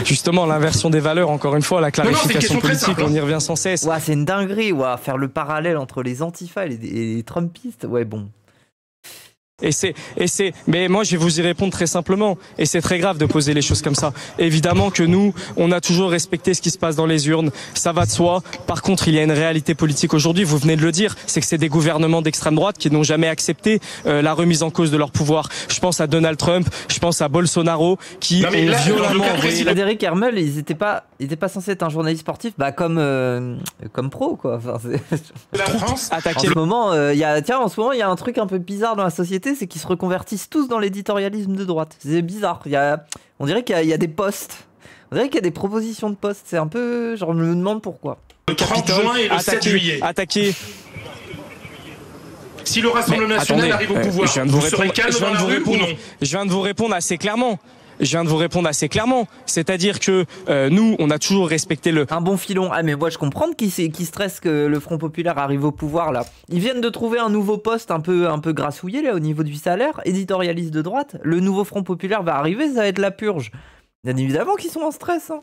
justement l'inversion des valeurs, encore une fois, la clarification politique, on y revient sans cesse. Ouais, c'est une dinguerie, faire le parallèle entre les antifas et les Trumpistes, ouais bon. Mais moi je vais vous y répondre très simplement, et c'est très grave de poser les choses comme ça. Évidemment que nous, on a toujours respecté ce qui se passe dans les urnes, ça va de soi. Par contre, il y a une réalité politique aujourd'hui, vous venez de le dire, c'est que c'est des gouvernements d'extrême droite qui n'ont jamais accepté la remise en cause de leur pouvoir. Je pense à Donald Trump, je pense à Bolsonaro, qui ont violemment... Frédéric Hermel, il était pas censé être un journaliste sportif, comme pro, quoi. Enfin, la France attaqué. En ce moment, il y a un truc un peu bizarre dans la société, c'est qu'ils se reconvertissent tous dans l'éditorialisme de droite. C'est bizarre. On dirait qu'il y a des postes. On dirait qu'il y a des propositions de postes. C'est un peu... Genre, je me demande pourquoi. Le 30 juin et le 7 juillet. Attaqué. Si le Rassemblement national arrive au pouvoir, vous serez calme dans la rue ou non? Je viens de vous répondre assez clairement. C'est-à-dire que nous, on a toujours respecté un bon filon. Ah mais moi je comprends qu'ils stressent que le Front Populaire arrive au pouvoir là. Ils viennent de trouver un nouveau poste un peu grassouillé là au niveau du salaire, éditorialiste de droite. Le nouveau Front Populaire va arriver, ça va être la purge. Bien évidemment qu'ils sont en stress. Hein.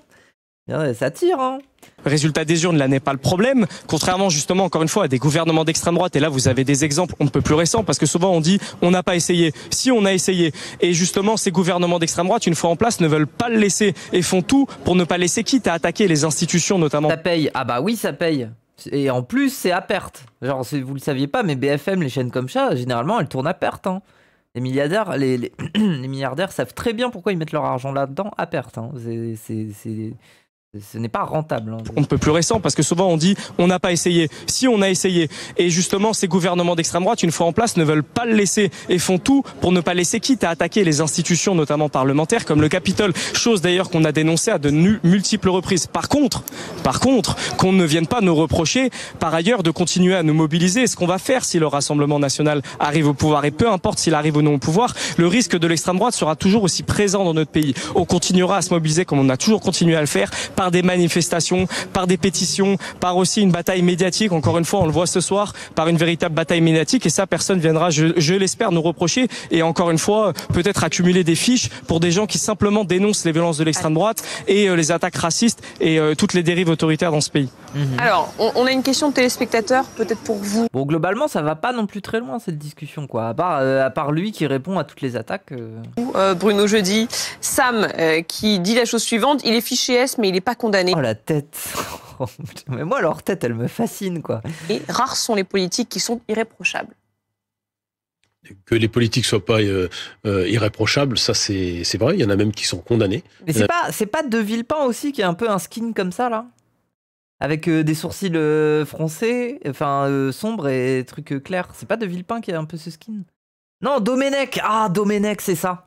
Ça tire, hein. Résultat des urnes, là n'est pas le problème. Contrairement justement, encore une fois, à des gouvernements d'extrême droite, et là vous avez des exemples on ne peut plus récents, parce que souvent on dit on n'a pas essayé. Si, on a essayé. Et justement, ces gouvernements d'extrême droite, une fois en place, ne veulent pas le laisser et font tout pour ne pas laisser, quitte à attaquer les institutions notamment. Ça paye. Ah bah oui, ça paye. Et en plus, c'est à perte. Genre, vous le saviez pas, mais BFM, les chaînes comme ça, généralement, elles tournent à perte. Hein. Les milliardaires, les milliardaires savent très bien pourquoi ils mettent leur argent là-dedans à perte. Hein. Ce n'est pas rentable. Hein. On ne peut plus récent, parce que souvent on dit on n'a pas essayé. Si, on a essayé. Et justement, ces gouvernements d'extrême droite, une fois en place, ne veulent pas le laisser et font tout pour ne pas laisser, quitte à attaquer les institutions, notamment parlementaires, comme le Capitole. Chose d'ailleurs qu'on a dénoncée à de multiples reprises. Par contre, qu'on ne vienne pas nous reprocher, par ailleurs, de continuer à nous mobiliser. Ce qu'on va faire si le Rassemblement national arrive au pouvoir, et peu importe s'il arrive ou non au pouvoir, le risque de l'extrême droite sera toujours aussi présent dans notre pays. On continuera à se mobiliser comme on a toujours continué à le faire, par des manifestations, par des pétitions, par aussi une bataille médiatique. Encore une fois, on le voit ce soir, par une véritable bataille médiatique, et ça, personne viendra, je l'espère, nous reprocher. Et encore une fois, peut-être accumuler des fiches pour des gens qui simplement dénoncent les violences de l'extrême droite et les attaques racistes et toutes les dérives autoritaires dans ce pays. Alors, on a une question de téléspectateur, peut-être pour vous. Bon, globalement, ça va pas non plus très loin cette discussion, quoi. À part lui qui répond à toutes les attaques. Bruno Jeudi, Sam qui dit la chose suivante: il est fiché S, mais il n'est pas condamné. Oh la tête. Mais moi, leur tête, elle me fascine, quoi. Et rares sont les politiques qui sont irréprochables. Que les politiques soient pas irréprochables, ça c'est vrai. Il y en a même qui sont condamnés. Mais c'est pas De Villepin aussi qui a un peu un skin comme ça là, avec des sourcils français, enfin sombres et trucs clairs. C'est pas De Villepin qui a un peu ce skin? Non, Domenech. Ah, Domenech, c'est ça.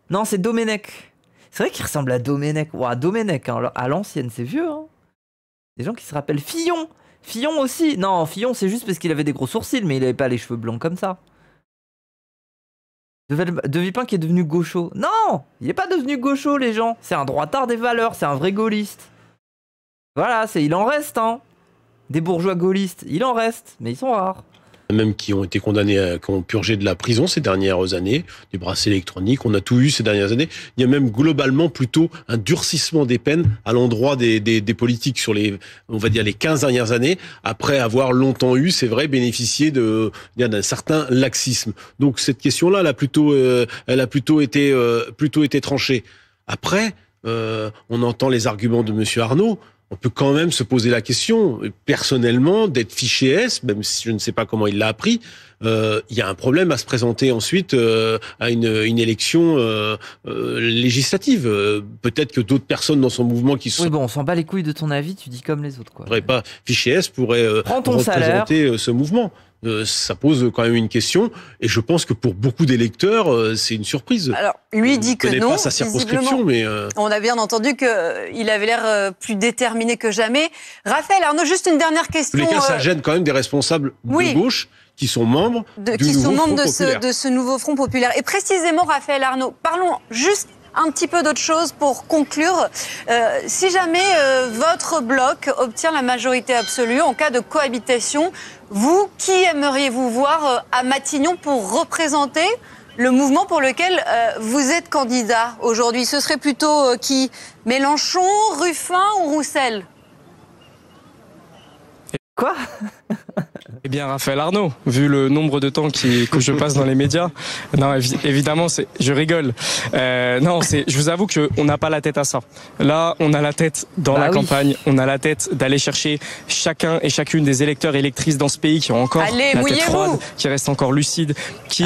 Non, c'est Domenech. C'est vrai qu'il ressemble à Domenech. Ouah, Domenech, hein, à l'ancienne, c'est vieux. Hein. Des gens qui se rappellent Fillon. Fillon aussi. Non, Fillon, c'est juste parce qu'il avait des gros sourcils, mais il avait pas les cheveux blancs comme ça. De Villepin qui est devenu gaucho. Non, il est pas devenu gaucho, les gens. C'est un droitard des valeurs, c'est un vrai gaulliste. Voilà, il en reste, hein. Des bourgeois gaullistes, il en reste, mais ils sont rares. Même qui ont été condamnés, qui ont purgé de la prison ces dernières années, des bracelets électroniques, on a tout eu ces dernières années. Il y a même globalement plutôt un durcissement des peines à l'endroit des politiques sur on va dire les 15 dernières années, après avoir longtemps eu, c'est vrai, bénéficié d'un certain laxisme. Donc cette question-là, elle a plutôt été tranchée. Après, on entend les arguments de Monsieur Arnaud. On peut quand même se poser la question, personnellement, d'être fiché S, même si je ne sais pas comment il l'a appris. Il y a un problème à se présenter ensuite à une élection législative. Peut-être que d'autres personnes dans son mouvement qui sont... Oui, bon, on s'en bat les couilles de ton avis, tu dis comme les autres, quoi. Pas fiché S pourrait représenter ce mouvement. Ça pose quand même une question, et je pense que pour beaucoup d'électeurs, c'est une surprise. Alors, lui dit que non. Pas sa circonscription, mais on a bien entendu qu'il avait l'air plus déterminé que jamais. Raphaël Arnaud, juste une dernière question. En tous les cas, ça gêne quand même des responsables de gauche qui sont membres de ce nouveau Front populaire. Et précisément, Raphaël Arnaud, parlons juste un petit peu d'autre chose pour conclure. Si jamais votre bloc obtient la majorité absolue en cas de cohabitation, vous, qui aimeriez-vous voir à Matignon pour représenter le mouvement pour lequel vous êtes candidat aujourd'hui? Ce serait plutôt qui? Mélenchon, Ruffin ou Roussel? Quoi? Eh bien, Raphaël Arnaud, vu le nombre de temps que je passe dans les médias. Non, évidemment, je rigole. Je vous avoue qu'on n'a pas la tête à ça. Là, on a la tête dans la campagne. On a la tête d'aller chercher chacun et chacune des électeurs et électrices dans ce pays qui ont encore la tête froide, qui restent encore lucides.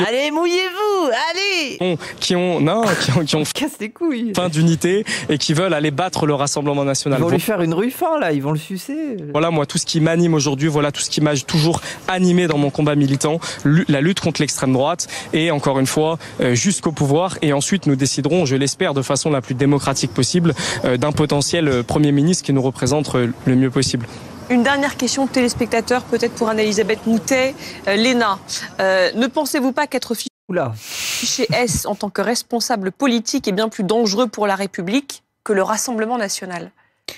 Allez, mouillez-vous! Allez! Qui ont casse les couilles. Fin d'unité et qui veulent aller battre le Rassemblement national. Ils vont lui faire une Ruffin, là. Ils vont le sucer. Voilà, moi, tout ce qui m'anime aujourd'hui, voilà tout ce qui m'a toujours animé dans mon combat militant, la lutte contre l'extrême droite et encore une fois jusqu'au pouvoir, et ensuite nous déciderons, je l'espère de façon la plus démocratique possible, d'un potentiel Premier ministre qui nous représente le mieux possible. Une dernière question de téléspectateur, peut-être pour Anne-Elisabeth Moutet. Léna, ne pensez-vous pas qu'être fiché S en tant que responsable politique est bien plus dangereux pour la République que le Rassemblement national?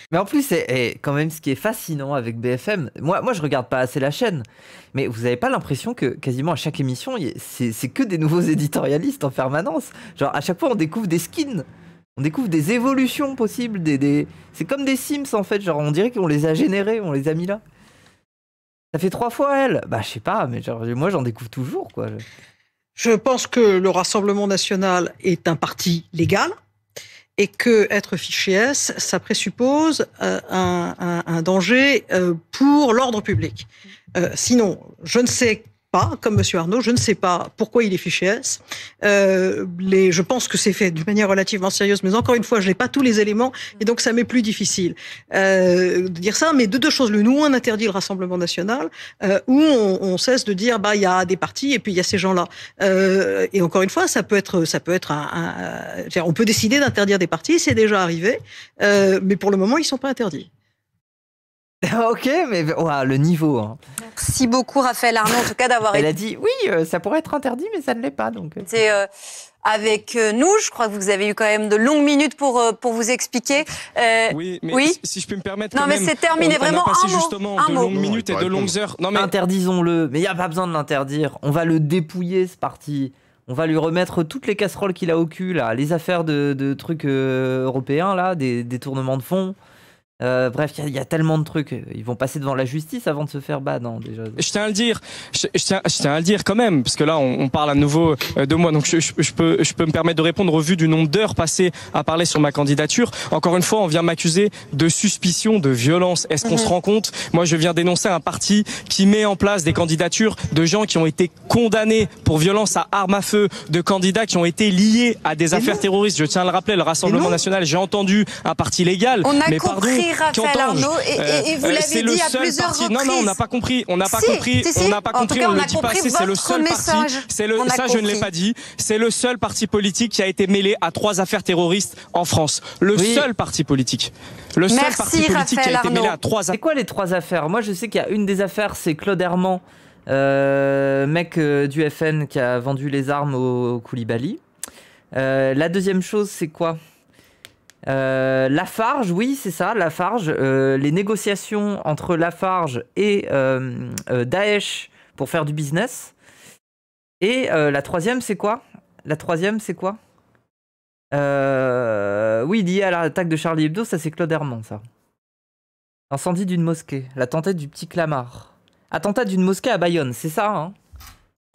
Mais en plus, c'est quand même ce qui est fascinant avec BFM. Moi, je regarde pas assez la chaîne, mais vous avez pas l'impression que quasiment à chaque émission, c'est que des nouveaux éditorialistes en permanence. Genre, à chaque fois, on découvre des skins, on découvre des évolutions possibles. C'est comme des Sims en fait. Genre, on dirait qu'on les a générés, on les a mis là. Ça fait 3 fois elle. Bah, je sais pas, mais genre, moi, j'en découvre toujours, quoi. Je pense que le Rassemblement national est un parti légal. Et que être fiché S, ça présuppose un danger pour l'ordre public. Sinon, je ne sais pas, comme Monsieur Arnaud, je ne sais pas pourquoi il est fiché S. Je pense que c'est fait d'une manière relativement sérieuse, mais encore une fois, je n'ai pas tous les éléments, et donc ça m'est plus difficile de dire ça. Mais de deux choses, nous on interdit le Rassemblement national, où on cesse de dire il y a des partis et puis il y a ces gens-là. Et encore une fois, ça peut être on peut décider d'interdire des partis, c'est déjà arrivé, mais pour le moment ils sont pas interdits. Ok, mais le niveau. Hein. Merci beaucoup Raphaël Arnaud, en tout cas d'avoir Elle a dit oui, ça pourrait être interdit, mais ça ne l'est pas. Donc. C'est avec nous, je crois que vous avez eu quand même de longues minutes pour vous expliquer. Oui, mais si je peux me permettre. Non, mais c'est terminé, vraiment on a passé un justement mot. de longues minutes et de longues heures. Non, mais... Interdisons-le, mais il n'y a pas besoin de l'interdire. On va le dépouiller, ce parti. On va lui remettre toutes les casseroles qu'il a au cul, là, les affaires de trucs européens, là, des détournements de fonds. Bref, il y a tellement de trucs. Ils vont passer devant la justice avant de se faire ban, non, déjà. Je tiens à le dire, je tiens à le dire quand même, parce que là on parle à nouveau de moi, donc je peux me permettre de répondre au vu du nombre d'heures passées à parler sur ma candidature. Encore une fois, on vient m'accuser de suspicion de violence. Est-ce qu'on se rend compte? Moi, je viens dénoncer un parti qui met en place des candidatures de gens qui ont été condamnés pour violence à armes à feu, de candidats qui ont été liés à des affaires terroristes. Je tiens à le rappeler, le Rassemblement national, j'ai entendu un parti légal. On a mais compris, Raphaël Arnaud, et vous l'avez dit à plusieurs reprises. Non, on n'a pas compris. On n'a pas compris. On n'a pas compris. On ne le dit pas assez. C'est le seul parti. Ça, je ne l'ai pas dit. C'est le seul parti politique qui a été mêlé à 3 affaires terroristes en France. Le seul parti politique. Le seul parti politique qui a été mêlé à 3 affaires. C'est quoi les 3 affaires? Moi, je sais qu'il y a une des affaires, c'est Claude Herman, mec du FN qui a vendu les armes au Koulibaly. La deuxième chose, c'est quoi? Lafarge, oui, c'est ça, Lafarge. Les négociations entre Lafarge et Daesh pour faire du business. Et la troisième, c'est quoi? Oui, lié à l'attaque de Charlie Hebdo, ça c'est Claude Herman, ça. Incendie d'une mosquée. L'attentat du petit Clamart. Attentat d'une mosquée à Bayonne, c'est ça, hein?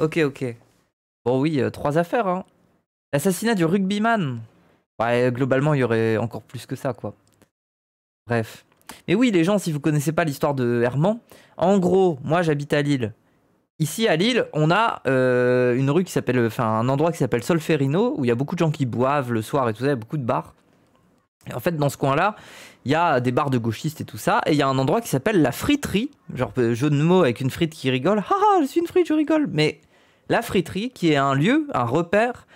Ok. Bon, oui, 3 affaires, hein. L'assassinat du rugbyman. Ouais, globalement, il y aurait encore plus que ça, quoi. Bref. Mais oui, les gens, si vous connaissez pas l'histoire de Herman, en gros, moi, j'habite à Lille. Ici, à Lille, on a une rue qui s'appelle... Enfin, un endroit qui s'appelle Solferino, où il y a beaucoup de gens qui boivent le soir et tout ça, il y a beaucoup de bars. Et en fait, dans ce coin-là, il y a des bars de gauchistes et tout ça, et il y a un endroit qui s'appelle la friterie, genre jeu de mots avec une frite qui rigole. Haha, je suis une frite, je rigole. Mais la friterie, qui est un lieu, un repère,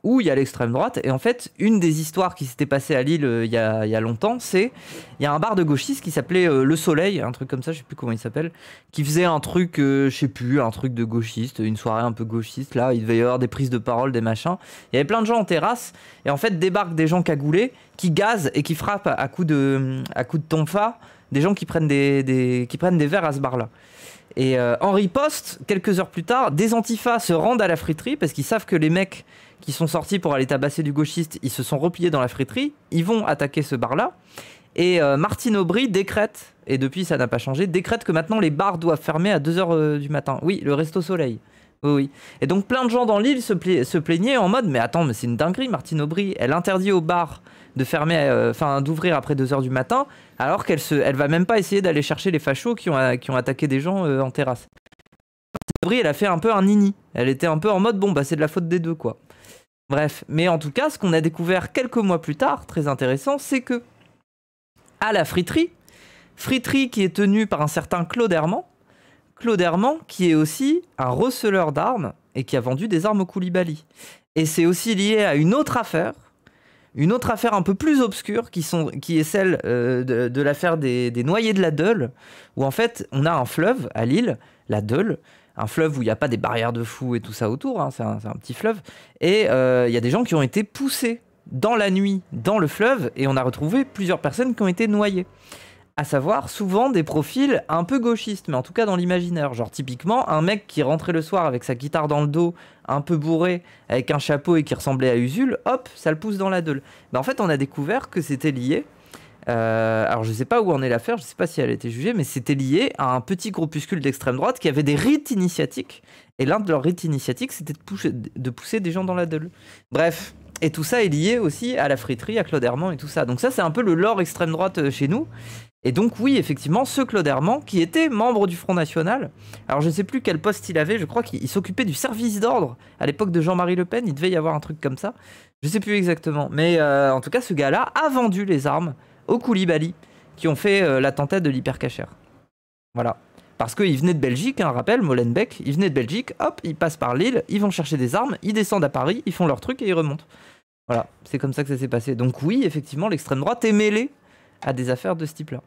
où il y a l'extrême droite. Et en fait, une des histoires qui s'était passée à Lille il y a longtemps, c'est il y a un bar de gauchistes qui s'appelait Le Soleil, un truc comme ça, je sais plus comment il s'appelle, qui faisait un truc, je sais plus, un truc de gauchiste, une soirée un peu gauchiste. Là, il devait y avoir des prises de parole, des machins. Il y avait plein de gens en terrasse. Et en fait, débarquent des gens cagoulés qui gazent et qui frappent à coups de tonfa des gens qui prennent des verres à ce bar-là. Et en riposte, quelques heures plus tard, des antifas se rendent à la friterie parce qu'ils savent que les mecs qui sont sortis pour aller tabasser du gauchiste, ils se sont repliés dans la friterie, ils vont attaquer ce bar-là. Et Martine Aubry décrète, et depuis ça n'a pas changé, décrète que maintenant les bars doivent fermer à 2h du matin. Oui, le Resto Soleil. Oui. Et donc plein de gens dans l'île se plaignaient en mode, mais attends, mais c'est une dinguerie, Martine Aubry, elle interdit aux bars de fermer, d'ouvrir après 2h du matin, alors qu'elle va même pas essayer d'aller chercher les fachos qui ont attaqué des gens en terrasse. Martine Aubry, elle a fait un peu un nini. Elle était un peu en mode, bon, bah c'est de la faute des deux, quoi. Bref, mais en tout cas, ce qu'on a découvert quelques mois plus tard, très intéressant, c'est que à la friterie qui est tenue par un certain Claude Herman qui est aussi un receleur d'armes et qui a vendu des armes au Koulibaly. Et c'est aussi lié à une autre affaire un peu plus obscure qui est celle de l'affaire des noyés de la Deule, où en fait on a un fleuve à Lille, la Deule, un fleuve où il n'y a pas des barrières de fous et tout ça autour, hein, c'est un petit fleuve, et il y a des gens qui ont été poussés dans la nuit dans le fleuve, et on a retrouvé plusieurs personnes qui ont été noyées. À savoir, souvent des profils un peu gauchistes, mais en tout cas dans l'imaginaire. Genre typiquement, un mec qui rentrait le soir avec sa guitare dans le dos, un peu bourré, avec un chapeau et qui ressemblait à Usul, hop, ça le pousse dans la Deule. Ben, en fait, on a découvert que c'était lié... alors je sais pas où en est l'affaire, je sais pas si elle a été jugée, mais c'était lié à un petit groupuscule d'extrême droite qui avait des rites initiatiques, et l'un de leurs rites initiatiques c'était de pousser des gens dans la Deule. Bref, et tout ça est lié aussi à la friterie, à Claude Herman et tout ça. Donc ça c'est un peu le lore extrême droite chez nous. Et donc oui, effectivement, ce Claude Herman, qui était membre du Front National, alors je sais plus quel poste il avait, je crois qu'il s'occupait du service d'ordre à l'époque de Jean-Marie Le Pen, il devait y avoir un truc comme ça, je sais plus exactement, mais en tout cas ce gars-là a vendu les armes au Koulibaly, qui ont fait l'attentat de l'hypercacher. Voilà. Parce qu'ils venaient de Belgique, un rappel, Molenbeek, ils venaient de Belgique, hop, ils passent par Lille, ils vont chercher des armes, ils descendent à Paris, ils font leur truc et ils remontent. Voilà, c'est comme ça que ça s'est passé. Donc oui, effectivement, l'extrême droite est mêlée à des affaires de ce type-là.